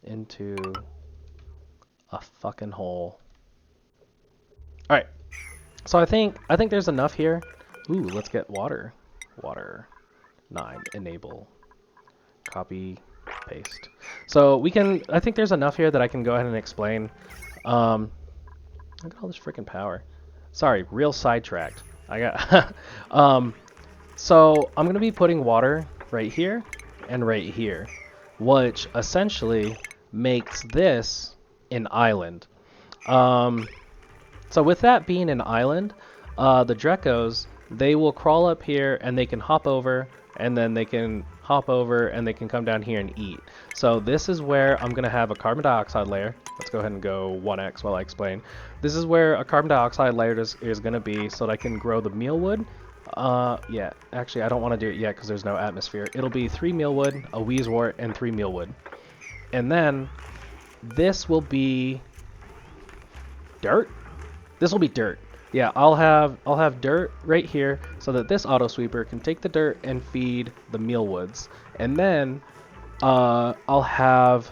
into a fucking hole. Alright. So I think there's enough here. Ooh, let's get water. Water. 9. Enable. Copy. Paste. So we can... I think there's enough here that I can go ahead and explain. Look at all this freaking power. Sorry, real sidetracked. I got... So I'm going to be putting water right here and right here, which essentially makes this an island. So with that being an island, the Dreckos, they will crawl up here and they can hop over, and then they can hop over and they can come down here and eat. So this is where I'm going to have a carbon dioxide layer. Let's go ahead and go 1x while I explain. This is where a carbon dioxide layer is going to be, so that I can grow the mealwood. Yeah, actually I don't want to do it yet because there's no atmosphere. It'll be 3 mealwood, a wheezewort, and 3 mealwood. And then this will be dirt. This will be dirt. Yeah, I'll have dirt right here so that this auto sweeper can take the dirt and feed the mealwoods. And then I'll have...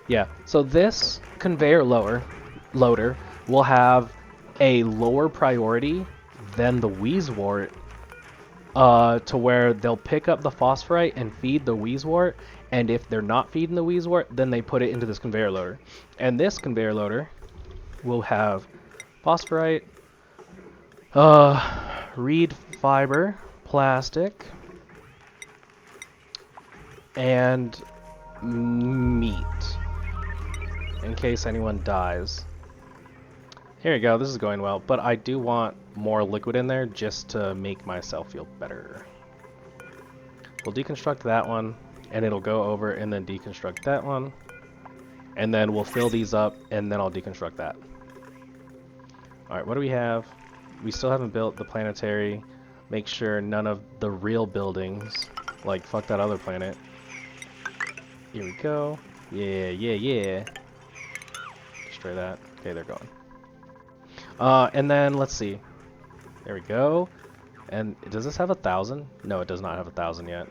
Yeah, so this conveyor loader will have a lower priority than the wheezewort, to where they'll pick up the phosphorite and feed the wheezewort, and if they're not feeding the wheezewort, then they put it into this conveyor loader. And this conveyor loader We'll have phosphorite, reed fiber, plastic, and meat, in case anyone dies. Here we go, this is going well, but I do want more liquid in there just to make myself feel better. We'll deconstruct that one, and it'll go over and then deconstruct that one. And then we'll fill these up, and then I'll deconstruct that. Alright, what do we have? We still haven't built the planetary. Make sure none of the real buildings, like fuck that other planet. Here we go. Yeah, yeah, yeah. Destroy that. Okay, they're gone. And then, let's see. There we go. And does this have 1,000? No, it does not have 1,000 yet.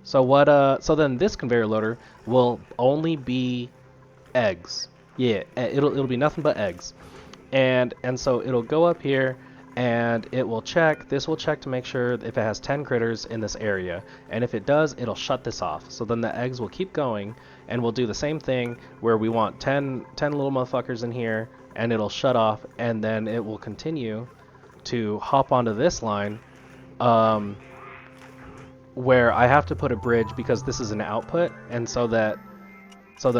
So what, so then this conveyor loader will only be eggs. Yeah, it'll be nothing but eggs. And so it'll go up here and it will check, this will check to make sure if it has 10 critters in this area. And if it does, it'll shut this off. So then the eggs will keep going, and we'll do the same thing where we want 10 little motherfuckers in here, and it'll shut off, and then it will continue to hop onto this line, where I have to put a bridge because this is an output, and so that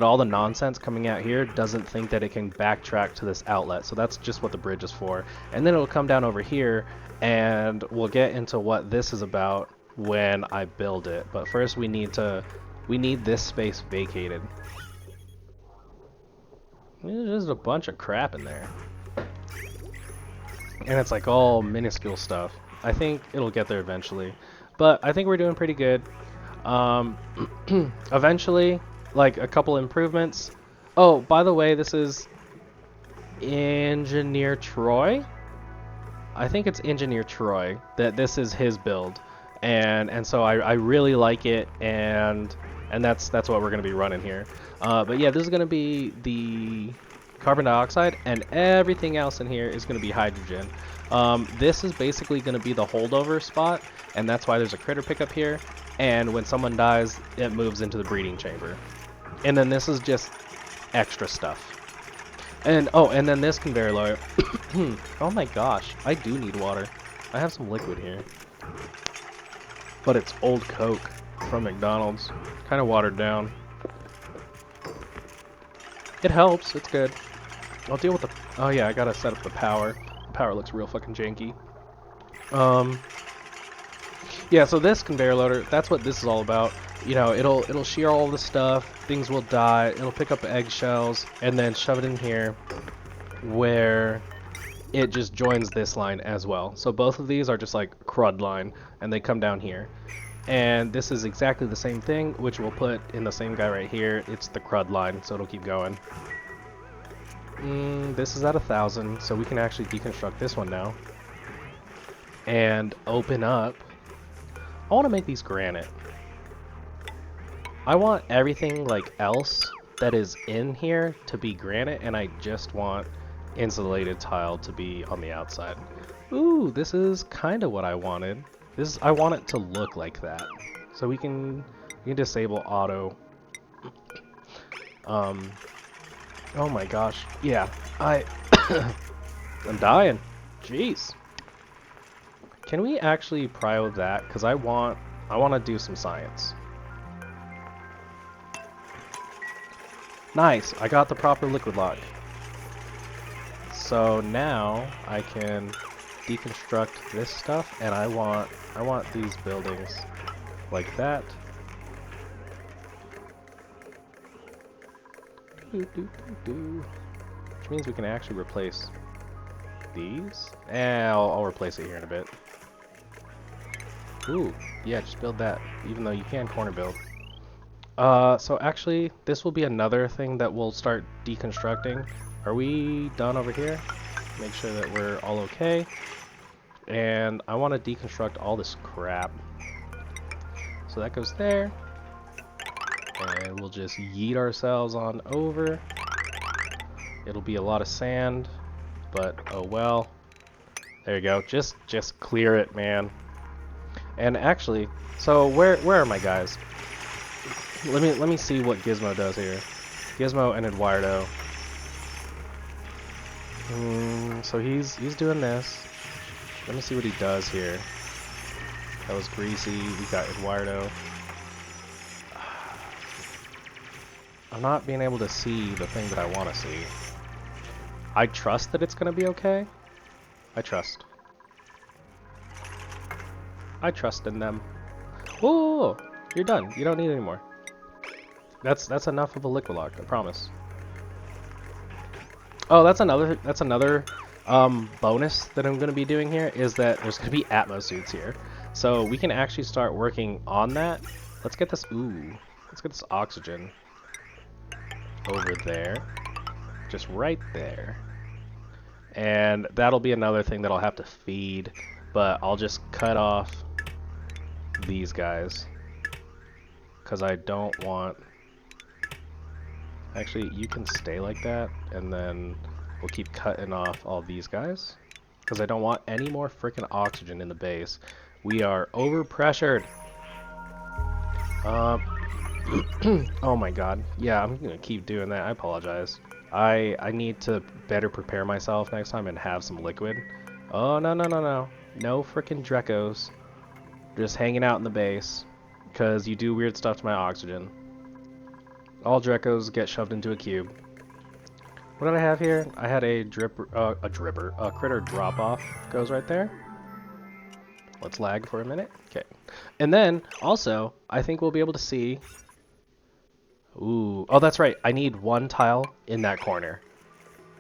all the nonsense coming out here doesn't think that it can backtrack to this outlet. So that's just what the bridge is for. And then it'll come down over here, and we'll get into what this is about when I build it. But first we need this space vacated. There's just a bunch of crap in there. And it's like all minuscule stuff. I think it'll get there eventually. But I think we're doing pretty good. Eventually, like a couple improvements. Oh, by the way, this is Engineer Troy. I think it's Engineer Troy that this is his build, and so I really like it, and that's what we're gonna be running here. But yeah, this is gonna be the carbon dioxide, and everything else in here is gonna be hydrogen. This is basically gonna be the holdover spot, and that's why there's a critter pickup here. And when someone dies, it moves into the breeding chamber. And then this is just extra stuff. And oh, and then this conveyor loader. Oh my gosh, I do need water. I have some liquid here, but it's old Coke from McDonald's, kind of watered down. It helps, it's good. I'll deal with the, oh yeah, I gotta set up the power. The power looks real fucking janky. Yeah, so this conveyor loader, that's what this is all about. You know, it'll shear all the stuff, things will die, it'll pick up eggshells, and then shove it in here, where it just joins this line as well. So both of these are just like crud line, and they come down here. And this is exactly the same thing, which we'll put in the same guy right here. It's the crud line, so it'll keep going. This is at 1,000, so we can actually deconstruct this one now. And open up. I want to make these granite. I want everything like else that is in here to be granite, and I just want insulated tile to be on the outside. Ooh, this is kind of what I wanted. I want it to look like that. So we can disable auto. Oh my gosh. Yeah, I'm dying. Jeez. Can we actually prio that? Because I want to do some science. Nice, I got the proper liquid lock. So now I can deconstruct this stuff, and I want these buildings like that. Which means we can actually replace these. I'll replace it here in a bit. Ooh, yeah, just build that, even though you can corner build. So actually, this will be another thing that we'll start deconstructing. Are we done over here? Make sure that we're all okay. And I want to deconstruct all this crap. So that goes there. And we'll just yeet ourselves on over. It'll be a lot of sand, but oh well. There you go. Just clear it, man. And actually, so where are my guys? Let me see what Gizmo does here. Gizmo and Eduardo. So he's doing this. Let me see what he does here. That was Greasy. We got Eduardo. I'm not being able to see the thing that I want to see. I trust that it's going to be okay. I trust. I trust in them. Whoa! You're done. You don't need any more. That's enough of a liquid lock, I promise. Oh, that's another bonus that I'm going to be doing here is that there's going to be Atmo suits here. So we can actually start working on that. Let's get this, let's get this oxygen over there. Just right there. And that'll be another thing that I'll have to feed, but I'll just cut off these guys. Because I don't want... Actually, you can stay like that, and then we'll keep cutting off all these guys. Because I don't want any more freaking oxygen in the base. We are overpressured. Oh my god. Yeah, I'm gonna keep doing that. I apologize. I need to better prepare myself next time and have some liquid. Oh, no, no, no, no. No freaking Dreckos. Just hanging out in the base. Because you do weird stuff to my oxygen. All Dreckos get shoved into a cube. What did I have here? I had a critter drop off. Goes right there. Let's lag for a minute. Okay. And then, also, I think we'll be able to see... Ooh. Oh, that's right. I need one tile in that corner.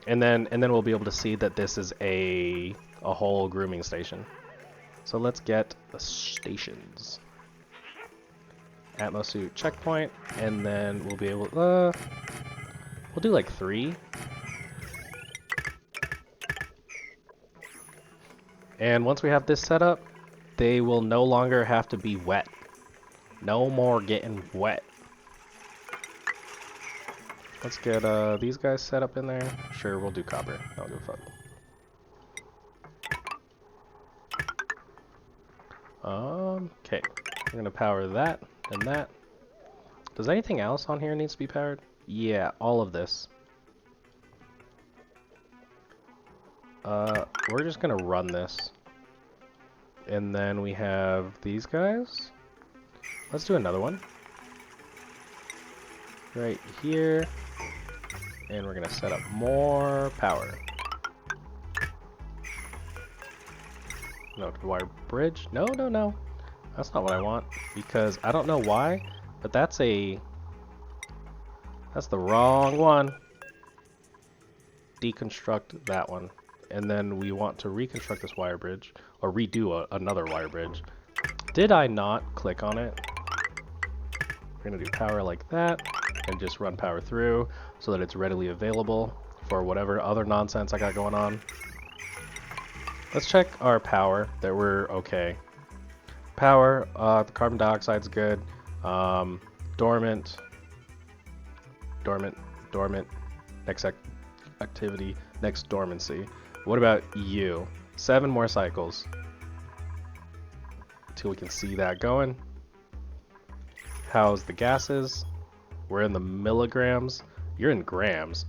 And then we'll be able to see that this is a whole grooming station. So let's get the stations. Atmosuit checkpoint, and then we'll be able we'll do like 3. And once we have this set up, they will no longer have to be wet. No more getting wet. Let's get these guys set up in there. Sure, we'll do copper. I don't give a fuck. Okay. I'm gonna power that and that. Does anything else on here needs to be powered? Yeah, all of this. We're just gonna run this. And then we have these guys. Let's do another one. Right here. And we're gonna set up more power. No, wire bridge? No, no, no. That's not what I want. Because I don't know why, but that's the wrong one. Deconstruct that one. And then we want to reconstruct this wire bridge, or redo another wire bridge. Did I not click on it? We're gonna do power like that, and just run power through, so that it's readily available for whatever other nonsense I got going on. Let's check our power, that we're okay. Power, the carbon dioxide's good. Dormant, next activity, next dormancy. What about you? 7 more cycles. Until we can see that going. How's the gases? We're in the milligrams. You're in grams.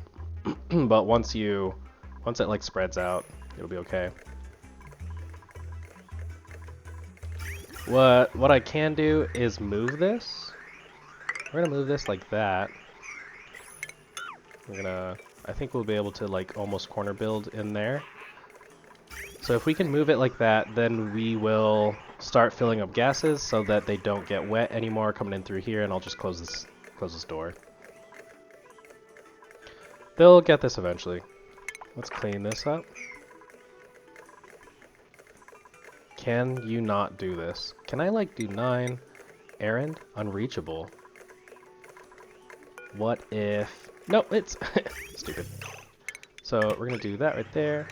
But once it like spreads out, it'll be okay. What I can do is move this. We're gonna move this like that. I think we'll be able to like almost corner build in there. So if we can move it like that, then we will start filling up gases so that they don't get wet anymore coming in through here, and I'll just close this door. They'll get this eventually. Let's clean this up. Can you not do this? Can I like do 9? Errand? Unreachable. What if... No, it's stupid. So we're gonna do that right there.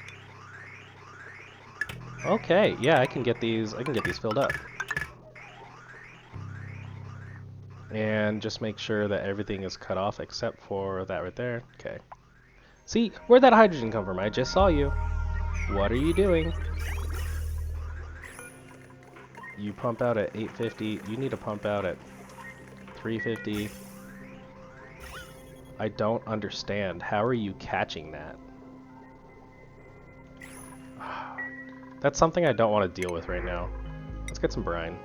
Okay, yeah, I can get these filled up. And just make sure that everything is cut off except for that right there. Okay. See, where'd that hydrogen come from? I just saw you. What are you doing? You pump out at 850. You need to pump out at 350. I don't understand. How are you catching that? That's something I don't want to deal with right now. Let's get some brine.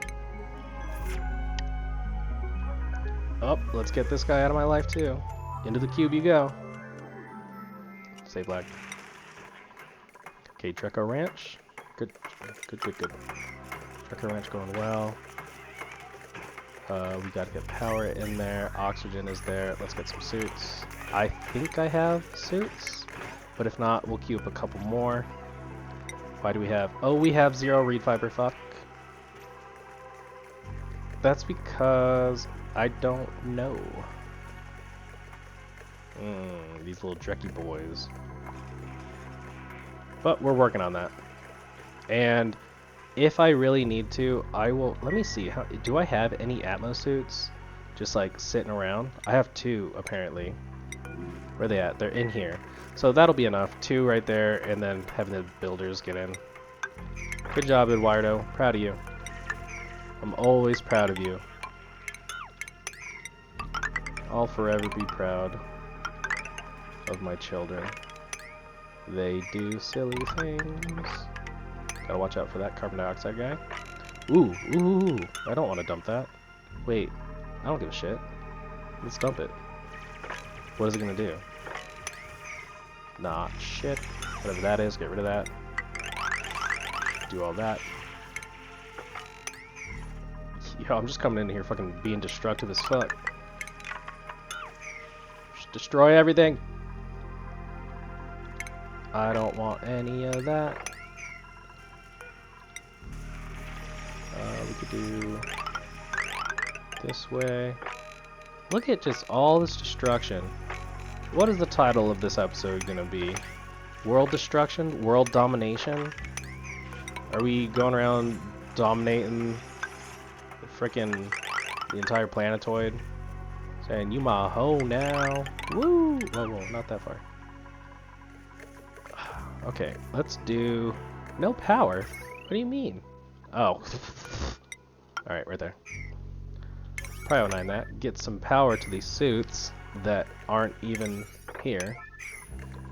Oh, let's get this guy out of my life too. Into the cube you go. Stay black. Okay, Drecko Ranch. Good. Drecko Ranch going well. We gotta get power in there. Oxygen is there. Let's get some suits. I think I have suits, but if not, we'll queue up a couple more. Why do we have... Oh, we have 0 reed fiber. Fuck. That's because I don't know. These little Drecko boys. But we're working on that. And if I really need to, I will... Let me see. Do I have any Atmos suits? Just like sitting around? I have 2 apparently. Where are they at? They're in here. So that'll be enough. 2 right there, and then having the builders get in. Good job, Eduardo. Proud of you. I'm always proud of you. I'll forever be proud of my children. They do silly things. Gotta watch out for that carbon dioxide guy. Ooh, I don't want to dump that. Wait, I don't give a shit. Let's dump it. What is it gonna do? Nah, shit. Whatever that is, get rid of that. Do all that. Yo, I'm just coming in here fucking being destructive as fuck. Just destroy everything. I don't want any of that. We could do this way. Look at just all this destruction. What is the title of this episode gonna be? World destruction? World domination? Are we going around dominating frickin' the entire planetoid? Saying, you my hoe now. Woo! Whoa, not that far. Okay, let's do... No power? What do you mean? Oh. Alright, right there. Probably 09 that. Get some power to these suits that aren't even here.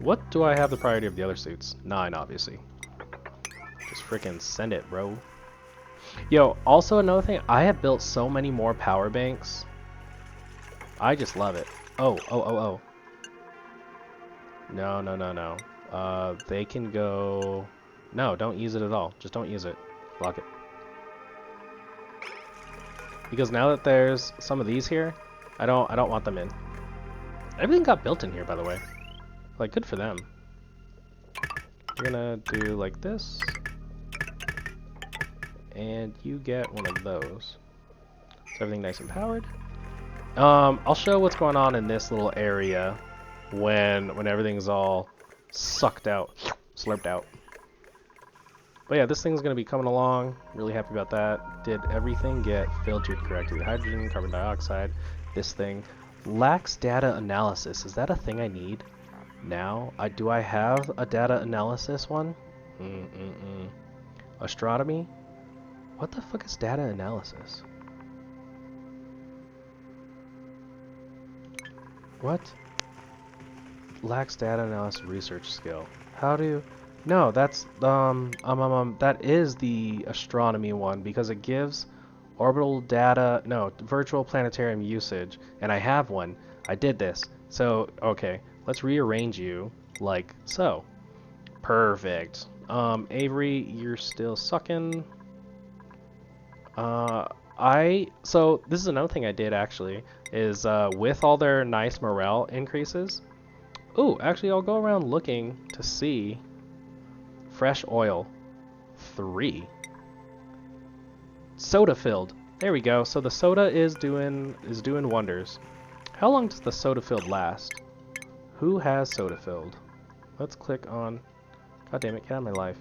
What do I have the priority of the other suits? 9, obviously. Just frickin' send it, bro. Yo, also another thing, I have built so many more power banks. I just love it. Oh. No. They can go... No, don't use it at all. Just don't use it. Block it. Because now that there's some of these here, I don't want them in. Everything got built in here, by the way. Like, good for them. You're gonna do like this. And you get one of those. So everything nice and powered. I'll show what's going on in this little area when everything's all sucked out, slurped out. But yeah, this thing's gonna be coming along. Really happy about that. Did everything get filtered correctly? Hydrogen, carbon dioxide, this thing. Lacks data analysis. Is that a thing I need now? Do I have a data analysis one? Astronomy? What the fuck is data analysis? What? Lacks data analysis research skill. How do... No, that's, that is the astronomy one, because it gives orbital data, no, virtual planetarium usage, and I have one. I did this. So, okay, let's rearrange you like so. Perfect. Avery, you're still sucking. So this is another thing I did actually, is with all their nice morale increases. Ooh, actually I'll go around looking to see. Fresh oil, 3. Soda filled. There we go. So the soda is doing wonders. How long does the soda filled last? Who has soda filled? Let's click on. God damn it! Get out of my life.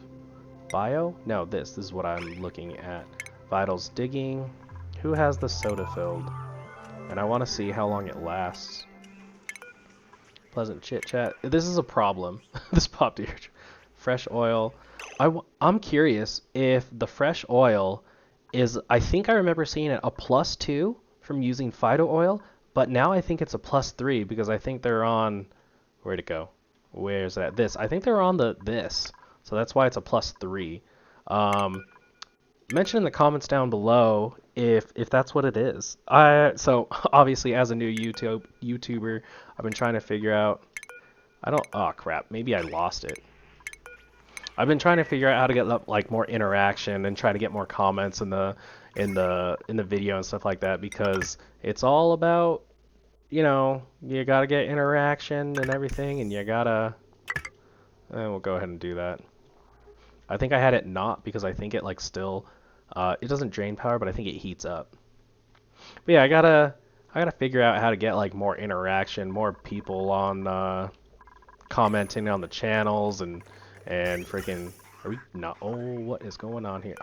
Bio? No, this is what I'm looking at. Vitals digging. Who has the soda filled? And I want to see how long it lasts. Pleasant chit chat. This is a problem. This popped here. Fresh oil. I'm curious if the fresh oil is, I think I remember seeing it a +2 from using Fido oil, but now I think it's a +3 because I think they're on, where'd it go? Where's that? This. I think they're on this. So that's why it's a +3. Mention in the comments down below if that's what it is. So obviously as a new YouTuber, I've been trying to figure out. Oh crap, maybe I lost it. I've been trying to figure out how to get like more interaction and try to get more comments in the video and stuff like that, because it's all about, you know, you gotta get interaction and everything, and you gotta. We'll go ahead and do that. I think I had it not because I think it like still, it doesn't drain power, but I think it heats up. But yeah, I gotta figure out how to get like more interaction, more people on commenting on the channels and freaking. Are we not? Oh, what is going on here?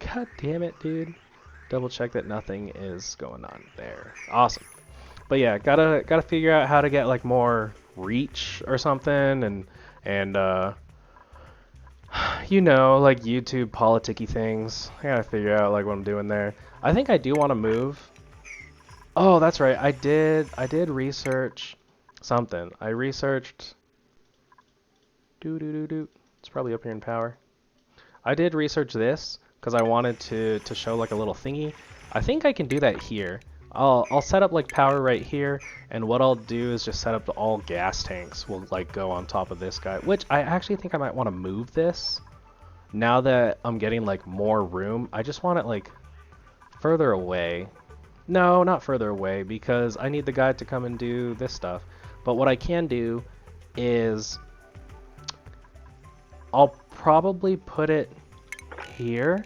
God damn it, dude. Double check that nothing is going on there. Awesome. But yeah, gotta figure out how to get like more reach or something, and you know, like YouTube politicky things. I gotta figure out like what I'm doing there. I think I do want to move. Oh, that's right. I did research something. I researched. It's probably up here in power. I did research this because I wanted to show like a little thingy. I think I can do that here. I'll set up like power right here, and what I'll do is just set up all gas tanks will like go on top of this guy, which I actually think I might want to move this. Now that I'm getting like more room, I just want it like further away. No, not further away, because I need the guy to come and do this stuff. But what I can do is I'll probably put it here,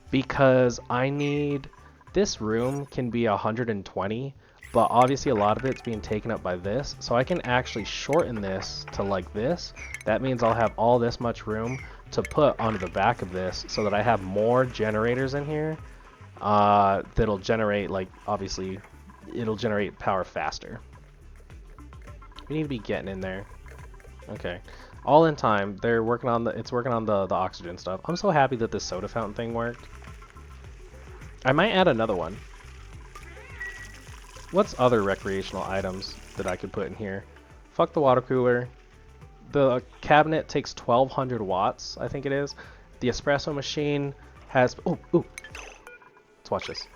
because I need this room can be 120, but obviously a lot of it's being taken up by this, so I can actually shorten this to like this. That means I'll have all this much room to put onto the back of this, so that I have more generators in here that'll generate, like, obviously it'll generate power faster. We need to be getting in there. Okay, all in time. They're working on it's working on the oxygen stuff. I'm so happy that this soda fountain thing worked. I might add another one. What's other recreational items that I could put in here? Fuck the water cooler. The cabinet takes 1200 watts, I think it is. The espresso machine has... Ooh. Let's watch this.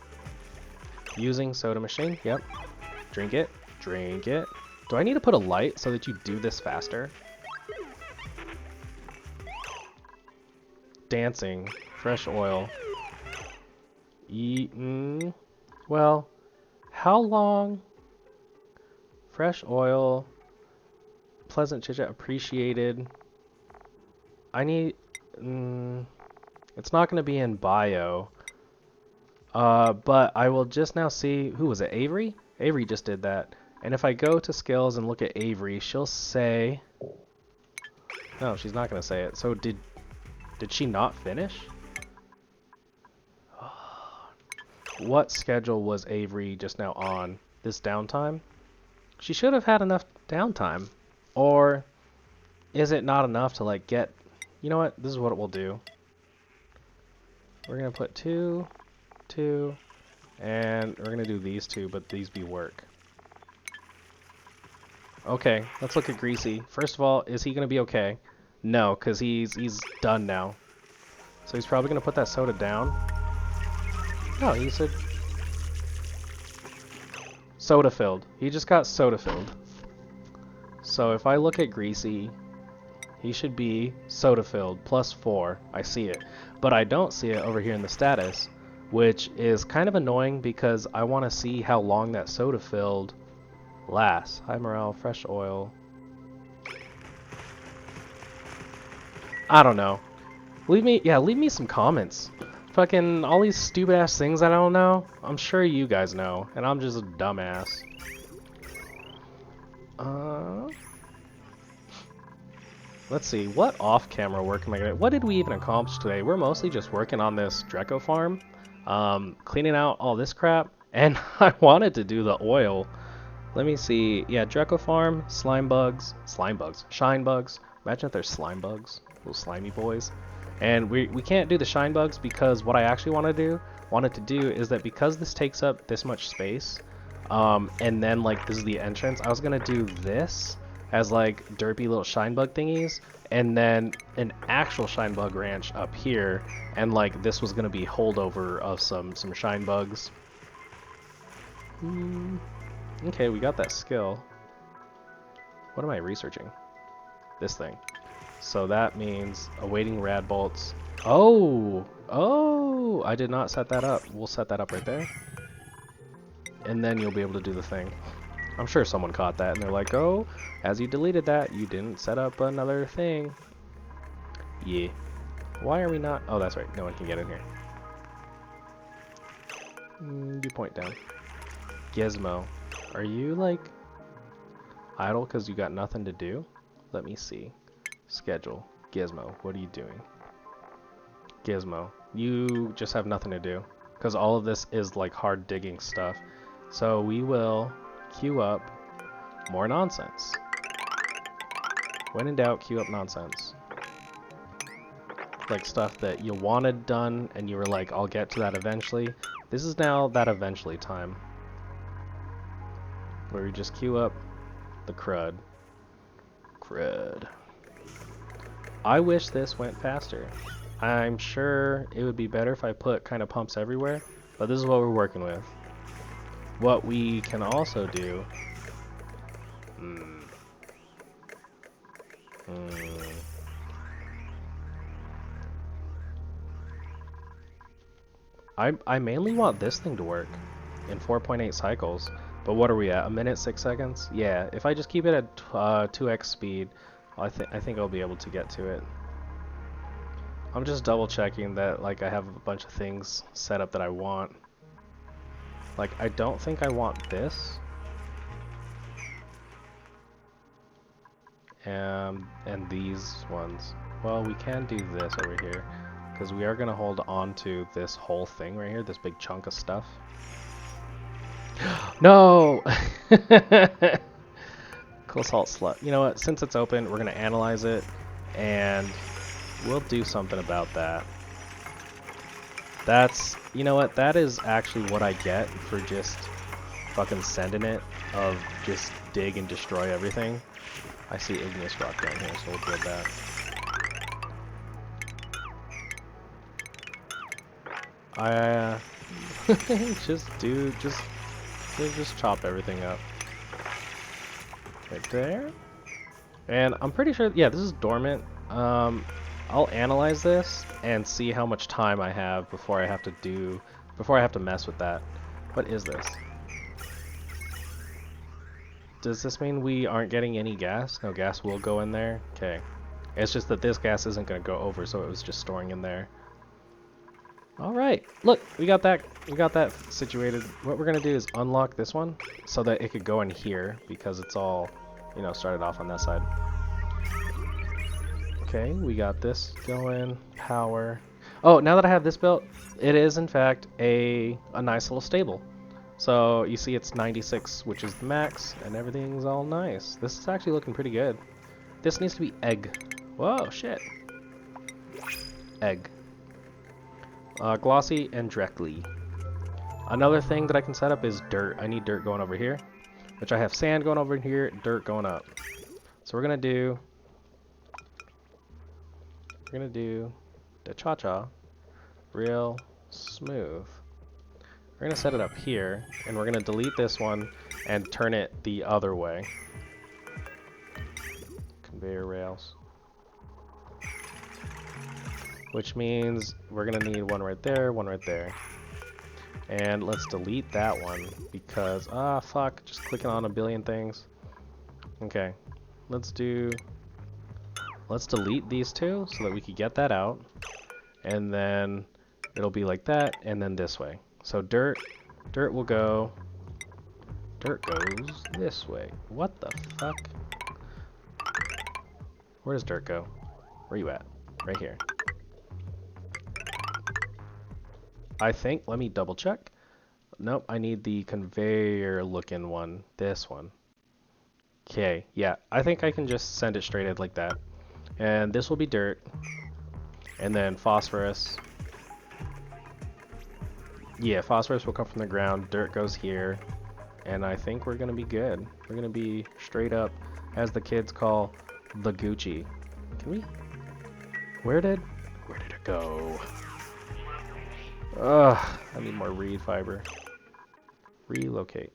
Using soda machine, yep. Drink it. Do I need to put a light so that you do this faster? Dancing. Fresh oil. Well, how long? Fresh oil. Pleasant chit-chat, appreciated. I need... it's not going to be in bio. But I will just now see... Who was it? Avery? Avery just did that. And if I go to skills and look at Avery, she'll say... No, she's not going to say it. So did she not finish? What schedule was Avery just now on? This downtime? She should have had enough downtime. Or is it not enough to like get... You know what? This is what we'll do. We're going to put 2, and we're going to do these 2, but these be work. Okay, let's look at Greasy. First of all, is he going to be okay? No, because he's done now. So he's probably going to put that soda down. No, he said soda filled. He just got soda filled. So if I look at Greasy, he should be soda filled +4. I see it. But I don't see it over here in the status, which is kind of annoying because I want to see how long that soda filled lasts. High morale, fresh oil. I don't know. Leave me some comments. Fucking all these stupid ass things I don't know. I'm sure you guys know, and I'm just a dumbass. Let's see, what off-camera work am I gonna... What did we even accomplish today? We're mostly just working on this Drecko farm, cleaning out all this crap, and I wanted to do the oil. Let me see. Yeah, Drecko farm, shine bugs. Imagine if there's slime bugs, little slimy boys. And we can't do the shine bugs because what I actually wanted to do is that because this takes up this much space, and then like this is the entrance, I was gonna do this as like derpy little shine bug thingies, and then an actual shine bug ranch up here, and like this was gonna be holdover of some shine bugs. Okay, we got that skill. What am I researching? This thing. So that means awaiting rad bolts. Oh! Oh! I did not set that up. We'll set that up right there. And then you'll be able to do the thing. I'm sure someone caught that and they're like, oh, as you deleted that, you didn't set up another thing. Yeah. Why are we not? Oh, that's right. No one can get in here. You point down. Gizmo. Are you, like, idle because you got nothing to do? Let me see. Schedule. Gizmo. What are you doing? Gizmo. You just have nothing to do. Because all of this is, like, hard digging stuff. So we will queue up more nonsense. When in doubt, queue up nonsense. Like stuff that you wanted done and you were like, I'll get to that eventually. This is now that eventually time. Where we just queue up the crud. Crud. I wish this went faster. I'm sure it would be better if I put kind of pumps everywhere, but this is what we're working with. What we can also do... I mainly want this thing to work in 4.8 cycles, but what are we at? A minute 6 seconds? Yeah, if I just keep it at 2x speed, I think I'll be able to get to it. I'm just double checking that like I have a bunch of things set up that I want. Like I don't think I want this. And these ones. Well, we can do this over here. Because we are going to hold on to this whole thing right here, this big chunk of stuff. No! Cosalt slut. You know what? Since it's open, we're going to analyze it, and we'll do something about that. That's, you know what? That is actually what I get for just fucking sending it, of just dig and destroy everything. I see igneous rock down here, so we'll build that. just chop everything up. Right there. And I'm pretty sure, yeah, this is dormant. I'll analyze this and see how much time I have before I have to mess with that. What is this? Does this mean we aren't getting any gas? No, gas will go in there? Okay. It's just that this gas isn't going to go over, so it was just storing in there. Alright, look, we got that situated. What we're gonna do is unlock this one so that it could go in here because it's all, you know, started off on that side. Okay, we got this going, power. Oh, now that I have this built, it is in fact a nice little stable. So you see it's 96, which is the max, and everything's all nice. This is actually looking pretty good. This needs to be egg. Whoa, shit. Egg. Glossy and Drecko. Another thing that I can set up is dirt. I need dirt going over here, which I have sand going over here, dirt going up. So we're gonna do the cha-cha real smooth. We're gonna set it up here, and we're gonna delete this one and turn it the other way. Conveyor rails. Which means we're gonna need one right there, one right there. And let's delete that one because, fuck, just clicking on a billion things. Okay, let's delete these two so that we can get that out. And then it'll be like that, and then this way. So dirt will go, dirt goes this way. What the fuck? Where does dirt go? Where you at? Right here. I think, let me double check. Nope, I need the conveyor looking one. This one. Okay, yeah, I think I can just send it straight in like that. And this will be dirt. And then phosphorus. Yeah, phosphorus will come from the ground. Dirt goes here. and I think we're gonna be good. We're gonna be straight up, as the kids call, the Gucci. Can we? Where did it go? Ugh, I need more reed fiber. Relocate.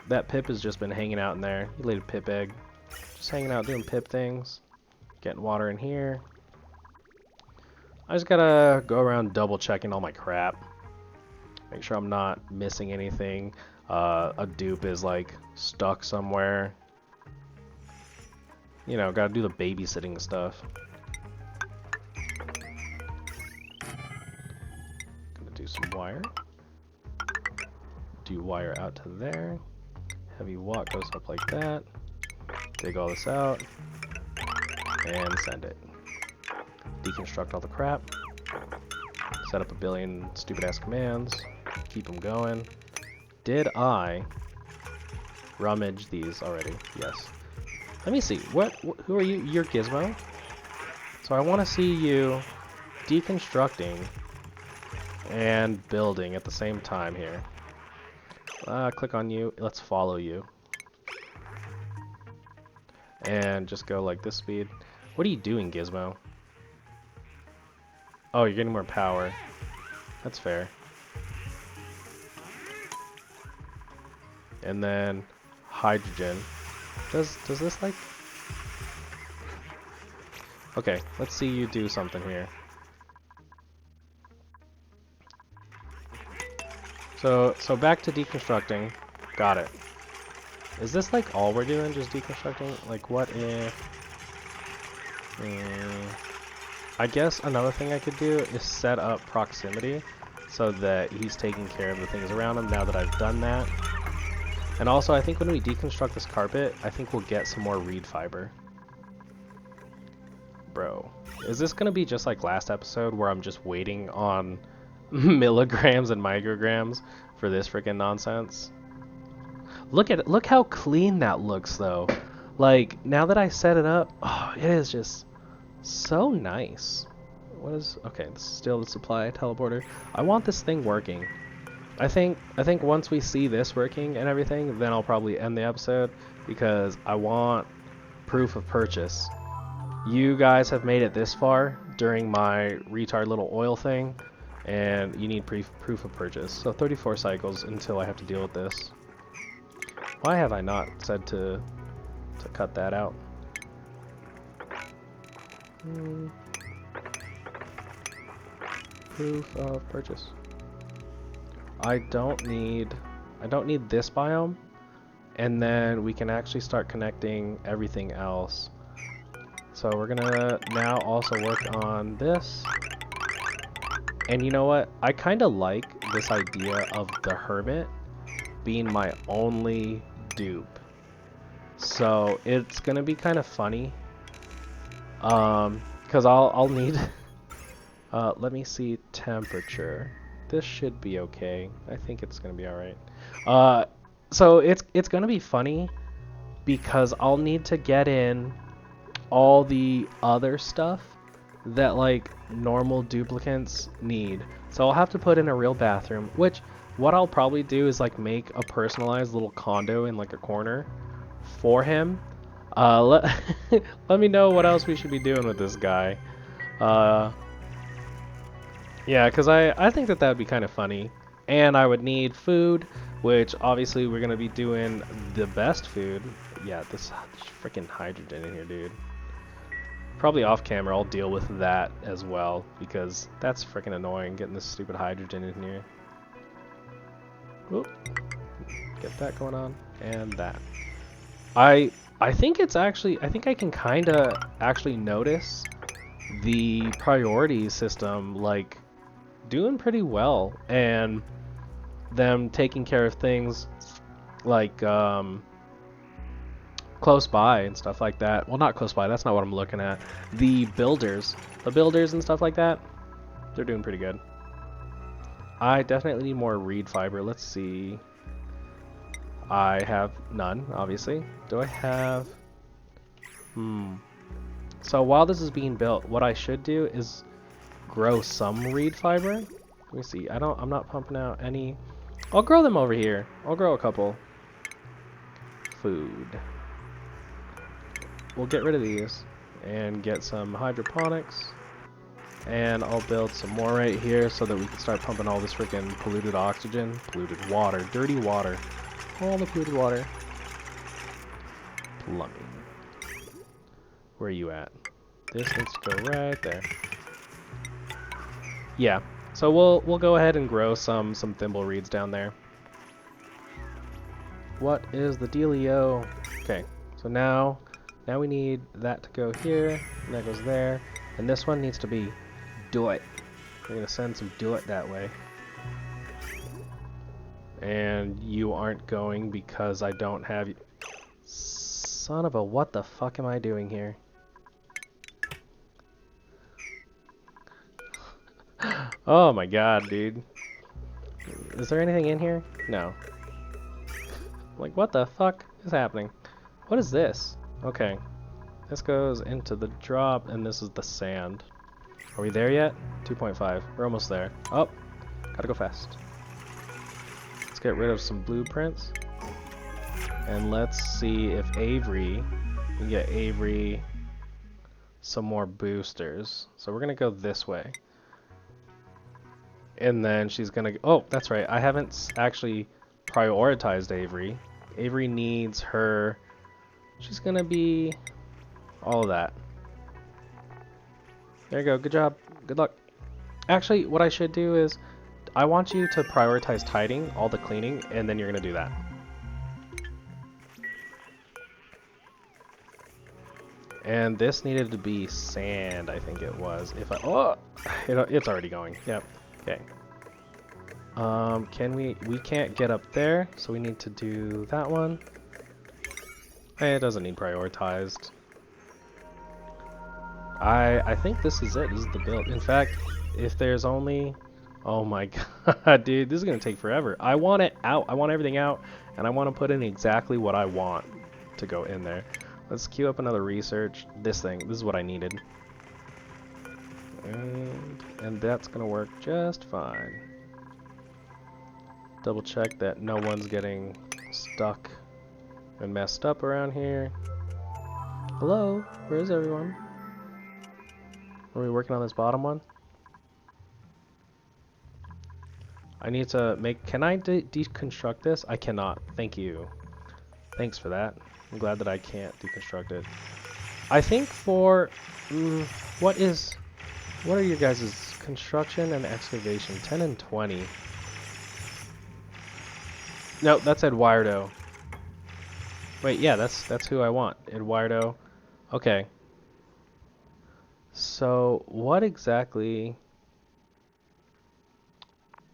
That pip has just been hanging out in there. He laid a pip egg. Just hanging out doing pip things. Getting water in here. I just gotta go around double checking all my crap. Make sure I'm not missing anything. A dupe is like stuck somewhere. You know, gotta do the babysitting stuff. Gonna do some wire. Do wire out to there. Heavy walk goes up like that. Dig all this out. And send it. Deconstruct all the crap. Set up a billion stupid ass commands. Keep them going. Did I rummage these already? Yes. Let me see. Who are you? You're Gizmo. So I want to see you deconstructing and building at the same time here. Click on you. Let's follow you. And just go like this speed. What are you doing, Gizmo? Oh, you're getting more power. That's fair. And then hydrogen. Does this like... Okay, let's see you do something here. So back to deconstructing. Got it. Is this like all we're doing, just deconstructing? Like what if... I guess another thing I could do is set up proximity so that he's taking care of the things around him now that I've done that. And also I think when we deconstruct this carpet, I think we'll get some more reed fiber. Bro, is this gonna be just like last episode where I'm just waiting on milligrams and micrograms for this freaking nonsense? Look at it. Look how clean that looks though. Like now that I set it up, oh, it is just so nice. What is... Okay, this is still the supply teleporter. I want this thing working. I think once we see this working and everything, then I'll probably end the episode because I want proof of purchase. You guys have made it this far during my retard little oil thing, and you need proof of purchase. So 34 cycles until I have to deal with this. Why have I not said to cut that out? Proof of purchase. I don't need this biome, and then we can actually start connecting everything else. So we're gonna now also work on this. And you know what? I kind of like this idea of the hermit being my only dupe. So it's gonna be kind of funny. Because I'll need let me see temperature. This should be okay. I think it's gonna be alright. So it's gonna be funny because I'll need to get in all the other stuff that like normal duplicates need. So I'll have to put in a real bathroom, which what I'll probably do is like make a personalized little condo in like a corner for him. Let me know what else we should be doing with this guy. Yeah, because I think that would be kind of funny. And I would need food, which obviously we're going to be doing the best food. Yeah, this freaking hydrogen in here, dude. Probably off camera I'll deal with that as well, because that's freaking annoying getting this stupid hydrogen in here. Oop. Get that going on, and that. I think it's actually, I think I can kind of actually notice the priority system like doing pretty well, and them taking care of things like close by and stuff like that. Well, not close by, that's not what I'm looking at. The builders and stuff like that, they're doing pretty good. I definitely need more reed fiber. Let's see. I have none, obviously. Do I have... So while this is being built, what I should do is grow some reed fiber. Let me see. I'm not pumping out any I'll grow them over here. I'll grow a couple. Food. We'll get rid of these and get some hydroponics. And I'll build some more right here so that we can start pumping all this freaking polluted oxygen, polluted water, dirty water, all the polluted water. Plumbing. Where are you at? This needs to go right there. Yeah. So we'll go ahead and grow some thimbleweeds down there. What is the dealio? Okay. So now we need that to go here, and that goes there, and this one needs to be dirt. We're gonna send some dirt that way. And you aren't going because I don't have you. Son of a, what the fuck am I doing here? Oh my god, dude. Is there anything in here? No. Like, what the fuck is happening? What is this? Okay. This goes into the drop, and this is the sand. Are we there yet? 2.5. We're almost there. Oh, gotta go fast. Let's get rid of some blueprints. And let's see if Avery, we can get Avery some more boosters. So we're gonna go this way. And then she's gonna, oh, that's right. I haven't actually prioritized Avery. Avery needs her, she's gonna be all of that. There you go, good job, good luck. Actually, what I should do is, I want you to prioritize tidying, all the cleaning, and then you're gonna do that. And this needed to be sand, I think it was. If I, oh, it's already going, yep, okay. We can't get up there, so we need to do that one. It doesn't need prioritized. I think this is it. This is the build. In fact, if there's only... Oh my god, dude, this is going to take forever. I want it out. I want everything out, and I want to put in exactly what I want to go in there. Let's queue up another research. This is what I needed. And that's going to work just fine. Double check that no one's getting stuck and messed up around here. Hello? Where is everyone? Are we working on this bottom one? I need to make... Can I deconstruct this? I cannot. Thank you. Thanks for that. I'm glad that I can't deconstruct it. I think for... what are your guys' construction and excavation? 10 and 20. No, that's Eduardo. Wait, yeah, that's who I want. Eduardo. Okay. So, what exactly...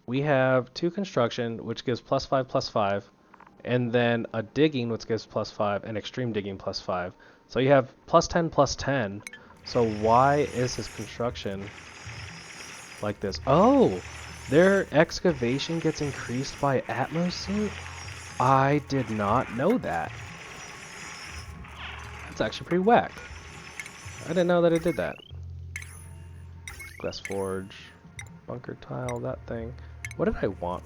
We have 2 construction, which gives +5/+5, and then a digging, which gives +5, and extreme digging +5. So you have +10/+10. So why is his construction like this? Oh! Their excavation gets increased by atmosuit? I did not know that. That's actually pretty whack. I didn't know that it did that. Glass forge, bunker tile, that thing. What did I want?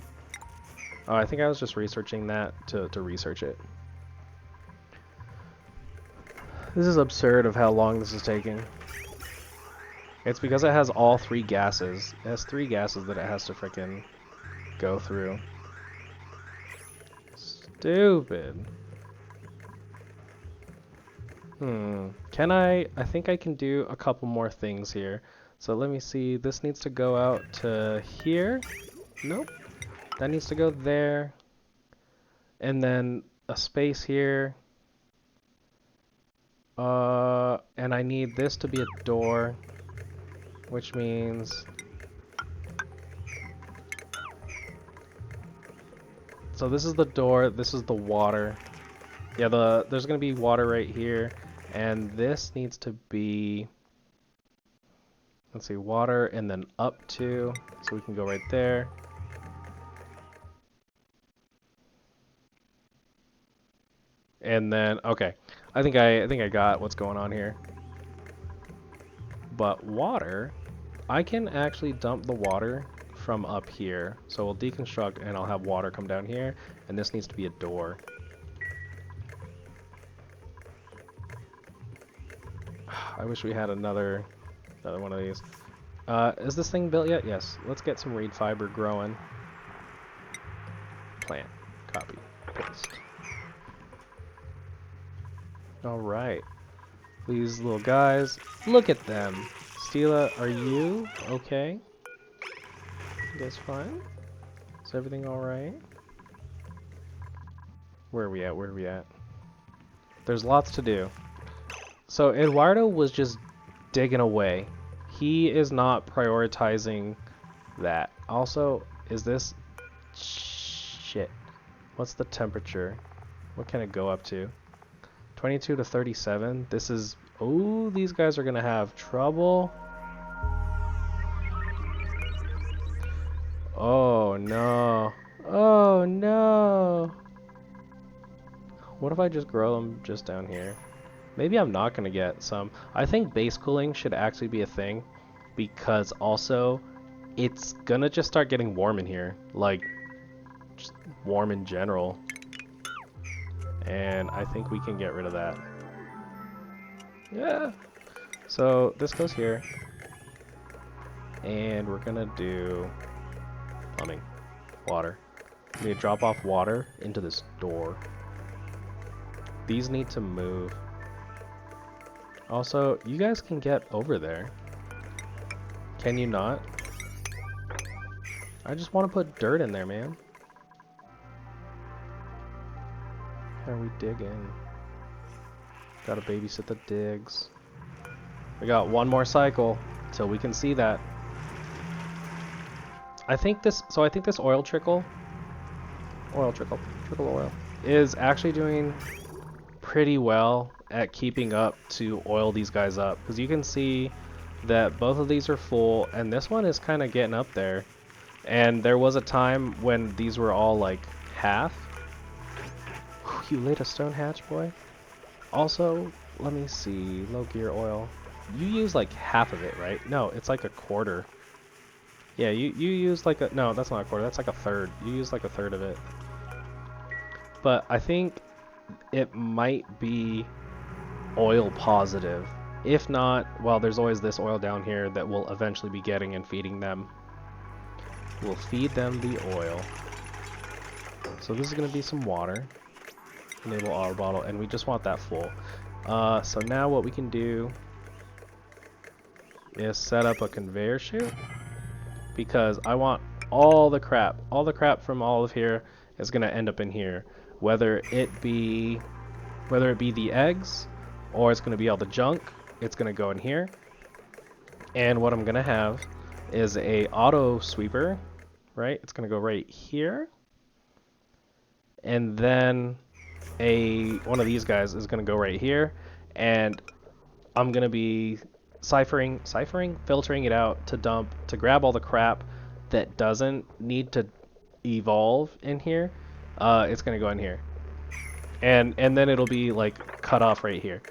Oh, I think I was just researching that to research it. This is absurd of how long this is taking. It's because it has all 3 gases. It has 3 gases that it has to frickin' go through. Stupid. Can I think I can do a couple more things here. So let me see. This needs to go out to here. Nope. That needs to go there. And then a space here. And I need this to be a door. Which means... So this is the door, this is the water. Yeah, there's gonna be water right here. And this needs to be... Let's see, water and then up to, so we can go right there. And then, okay, I think I got what's going on here. But water, I can actually dump the water from up here. So we'll deconstruct and I'll have water come down here, and this needs to be a door. I wish we had another one of these. Is this thing built yet? Yes. Let's get some reed fiber growing. Plant. Copy. Paste. Alright. These little guys. Look at them. Stila, are you okay? You guys fine? Is everything alright? Where are we at? Where are we at? There's lots to do. So Eduardo was just digging away. He is not prioritizing that. Also, is this... Shit. What's the temperature? What can it go up to? 22 to 37. This is... Oh, these guys are going to have trouble. Oh, no. Oh, no. What if I just grow them just down here? Maybe I'm not going to get some. I think base cooling should actually be a thing, because also it's going to just start getting warm in here. Like, just warm in general. And I think we can get rid of that. Yeah. So this goes here. And we're going to do plumbing. Water. We need to drop off water into this door. These need to move. Also, you guys can get over there. Can you not? I just want to put dirt in there, man. How are we digging? Gotta babysit the digs. We got one more cycle till we can see that. I think this oil trickle, trickle oil, is actually doing pretty well at keeping up to oil these guys up, because you can see that both of these are full and this one is kind of getting up there. And there was a time when these were all like half. Whew, you laid a stone hatch, boy. Also, let me see, low gear oil. You use like half of it, right? No, it's like a quarter. Yeah, you use like a, no, that's not a quarter, that's like a third. You use like a third of it. But I think it might be oil positive. If not, well, there's always this oil down here that we'll eventually be getting and feeding them. We'll feed them the oil. So this is going to be some water. Enable auto bottle, and we just want that full. So now what we can do is set up a conveyor chute, because I want all the crap from all of here is going to end up in here, whether it be the eggs or it's going to be all the junk. It's going to go in here. And what I'm going to have is a auto sweeper, right? It's going to go right here. And then one of these guys is going to go right here, and I'm going to be filtering it out to grab all the crap that doesn't need to evolve in here. It's going to go in here. And then it'll be like cut off right here.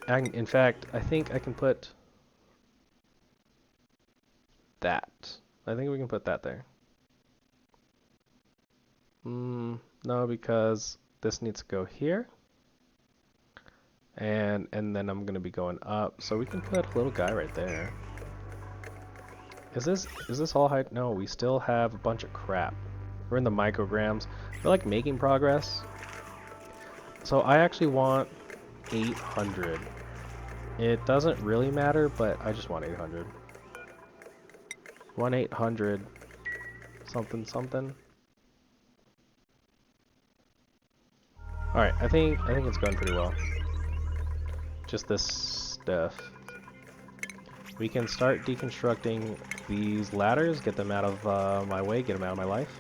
In fact, I think I can put that. I think we can put that there. No, because this needs to go here. And then I'm gonna be going up, so we can put a little guy right there. Is this all height? No, we still have a bunch of crap. We're in the micrograms. We're like making progress. So I actually want 800. It doesn't really matter, but I just want 800. 800 something something. All right, I think it's going pretty well. Just this stuff. We can start deconstructing these ladders, get them out of my way, get them out of my life.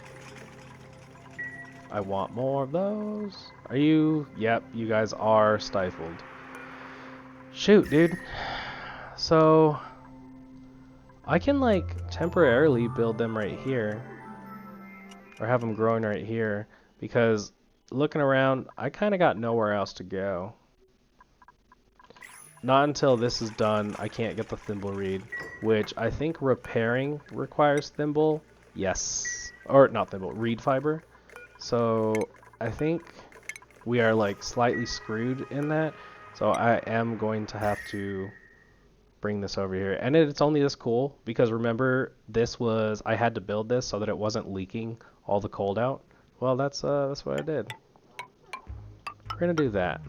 I want more of those. Are you? Yep, you guys are stifled. Shoot, dude. So I can like temporarily build them right here, or have them growing right here, because looking around, I kind of got nowhere else to go. Not until this is done, I can't get the thimble reed, which I think repairing requires thimble. Yes. Or not thimble, reed fiber. So I think we are like slightly screwed in that. So I am going to have to bring this over here. And it's only this cool because remember I had to build this so that it wasn't leaking all the cold out. Well, that's what I did. We're gonna do that.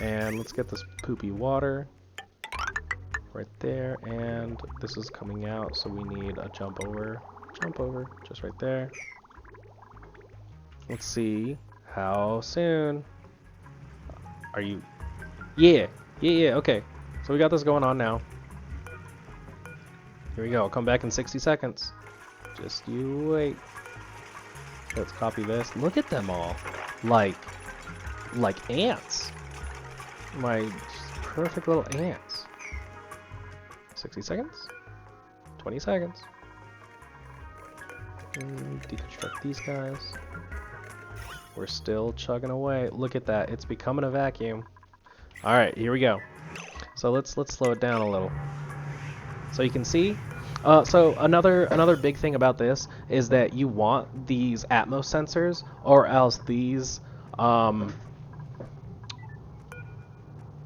And let's get this poopy water right there, and this is coming out, so we need a jump over, just right there. Let's see, how soon are you? Yeah, okay. So we got this going on now. Here we go, come back in 60 seconds. Just you wait. Let's copy this. Look at them all, like ants. My perfect little ants. 60 seconds. 20 seconds. Deconstruct these guys. We're still chugging away. Look at that. It's becoming a vacuum. All right, here we go. So let's slow it down a little. So you can see. So another big thing about this is that you want these Atmos sensors, or else these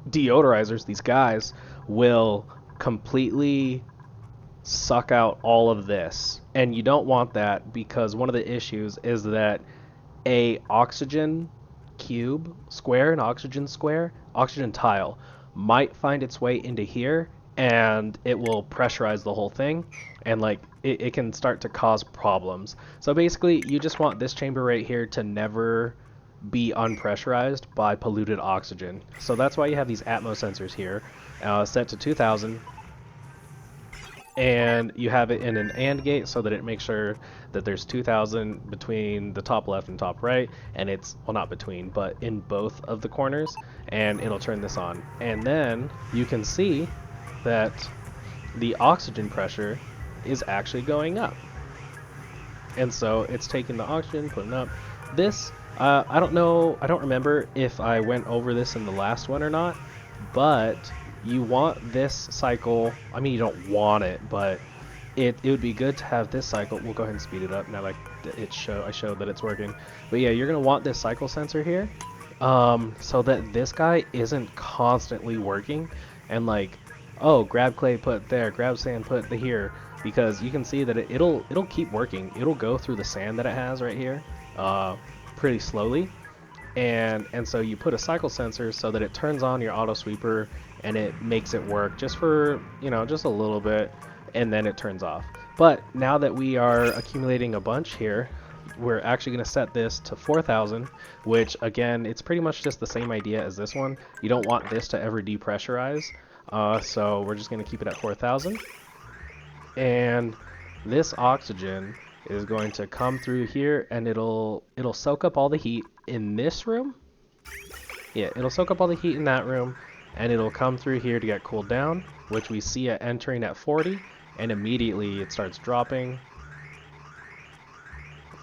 deodorizers, these guys, will completely suck out all of this. And you don't want that because one of the issues is that a oxygen an oxygen tile might find its way into here and it will pressurize the whole thing and like it can start to cause problems. So basically you just want this chamber right here to never be unpressurized by polluted oxygen. So that's why you have these Atmos sensors here, set to 2000, and you have it in an AND gate so that it makes sure that there's 2000 between the top left and top right, and it's, well, not between, but in both of the corners, and it'll turn this on. And then you can see that the oxygen pressure is actually going up. And so it's taking the oxygen, putting up. This, I don't remember if I went over this in the last one or not, but you want this cycle, I mean you don't want it, but it would be good to have this cycle. We'll go ahead and speed it up now that I showed that it's working. But yeah, you're going to want this cycle sensor here, so that this guy isn't constantly working and like, oh, grab clay, put there, grab sand, put the here, because you can see that it'll keep working. It'll go through the sand that it has right here pretty slowly. And so you put a cycle sensor so that it turns on your auto sweeper and it makes it work just for, just a little bit, and then it turns off. But now that we are accumulating a bunch here, we're actually going to set this to 4000, which again, it's pretty much just the same idea as this one. You don't want this to ever depressurize, so we're just going to keep it at 4000. And this oxygen is going to come through here, and it'll soak up all the heat in this room. Yeah, it'll soak up all the heat in that room, and it'll come through here to get cooled down, which we see it entering at 40, and immediately it starts dropping.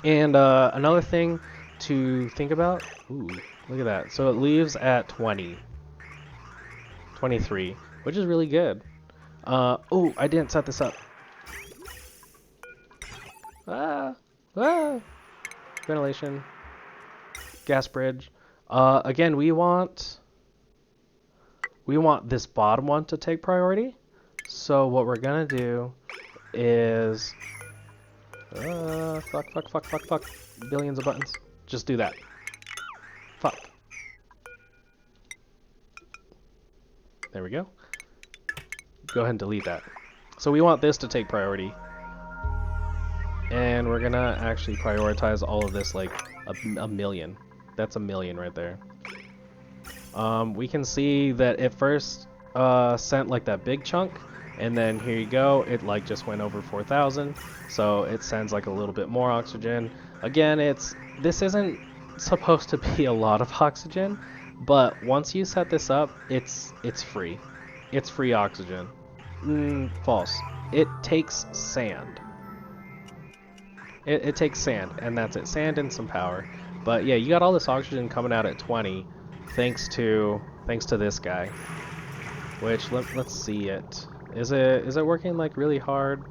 And another thing to think about, ooh, look at that. So it leaves at 20, 23, which is really good. Oh, I didn't set this up. Ventilation, gas bridge. Again, we want this bottom one to take priority. So what we're gonna do is fuck, billions of buttons. Just do that. Fuck. There we go. Go ahead and delete that. So we want this to take priority. And we're gonna actually prioritize all of this like a million. That's a million right there. We can see that it first sent like that big chunk, and then here you go, it like just went over 4000, so it sends like a little bit more oxygen. Again, this isn't supposed to be a lot of oxygen, but once you set this up, it's free. It's free oxygen. False. It takes sand. It takes sand, and that's it. Sand and some power. But yeah, you got all this oxygen coming out at 20, thanks to this guy. Which let's see it. Is it working like really hard?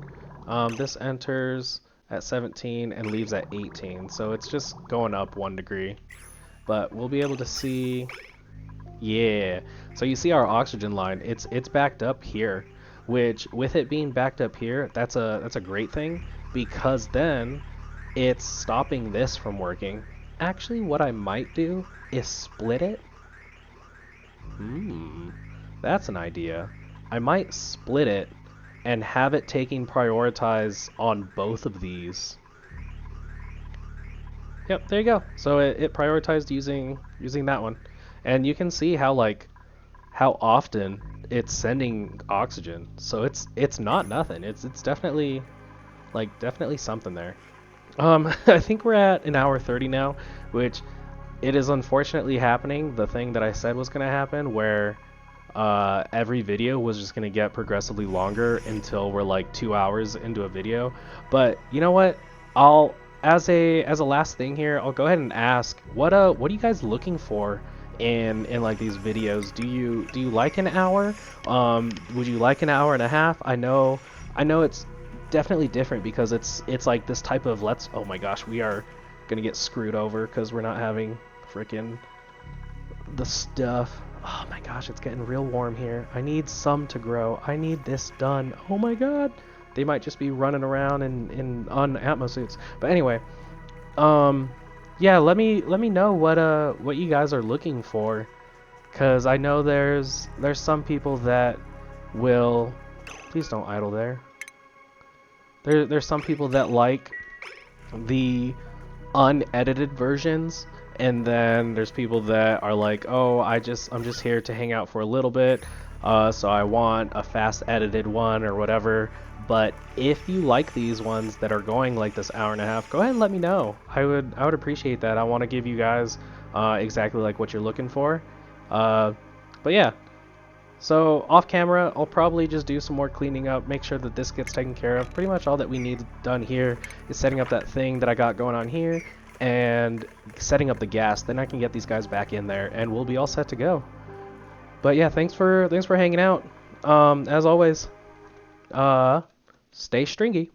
This enters at 17 and leaves at 18, so it's just going up 1 degree. But we'll be able to see, yeah. So you see our oxygen line, it's backed up here, which with it being backed up here, that's a great thing because then it's stopping this from working. Actually, what I might do is split it. That's an idea. I might split it and have it taking prioritize on both of these. Yep, there you go. So it prioritized using that one. And you can see how how often it's sending oxygen. So it's not nothing. It's definitely definitely something there. I think we're at an hour 30 now, which it is unfortunately happening. The thing that I said was going to happen, where every video was just going to get progressively longer until we're like 2 hours into a video. But you know what? I'll as a last thing here, I'll go ahead and ask what are you guys looking for in like these videos? Do you like an hour? Would you like an hour and a half? I know it's definitely different because it's like this type of oh my gosh, we are gonna get screwed over because we're not having freaking the stuff. Oh my gosh, it's getting real warm here. I need some to grow. I need this done. Oh my god. They might just be running around in on atmo suits. But anyway, yeah, let me know what you guys are looking for, cuz I know there's some people that will, please don't idle there. There's some people that like the unedited versions, and then there's people that are like, oh, I'm just here to hang out for a little bit, so I want a fast edited one or whatever. But if you like these ones that are going like this hour and a half, go ahead and let me know. I would appreciate that. I want to give you guys exactly like what you're looking for. But yeah. So off camera, I'll probably just do some more cleaning up, make sure that this gets taken care of. Pretty much all that we need done here is setting up that thing that I got going on here and setting up the gas. Then I can get these guys back in there and we'll be all set to go. But yeah, thanks for hanging out. As always, stay stringy.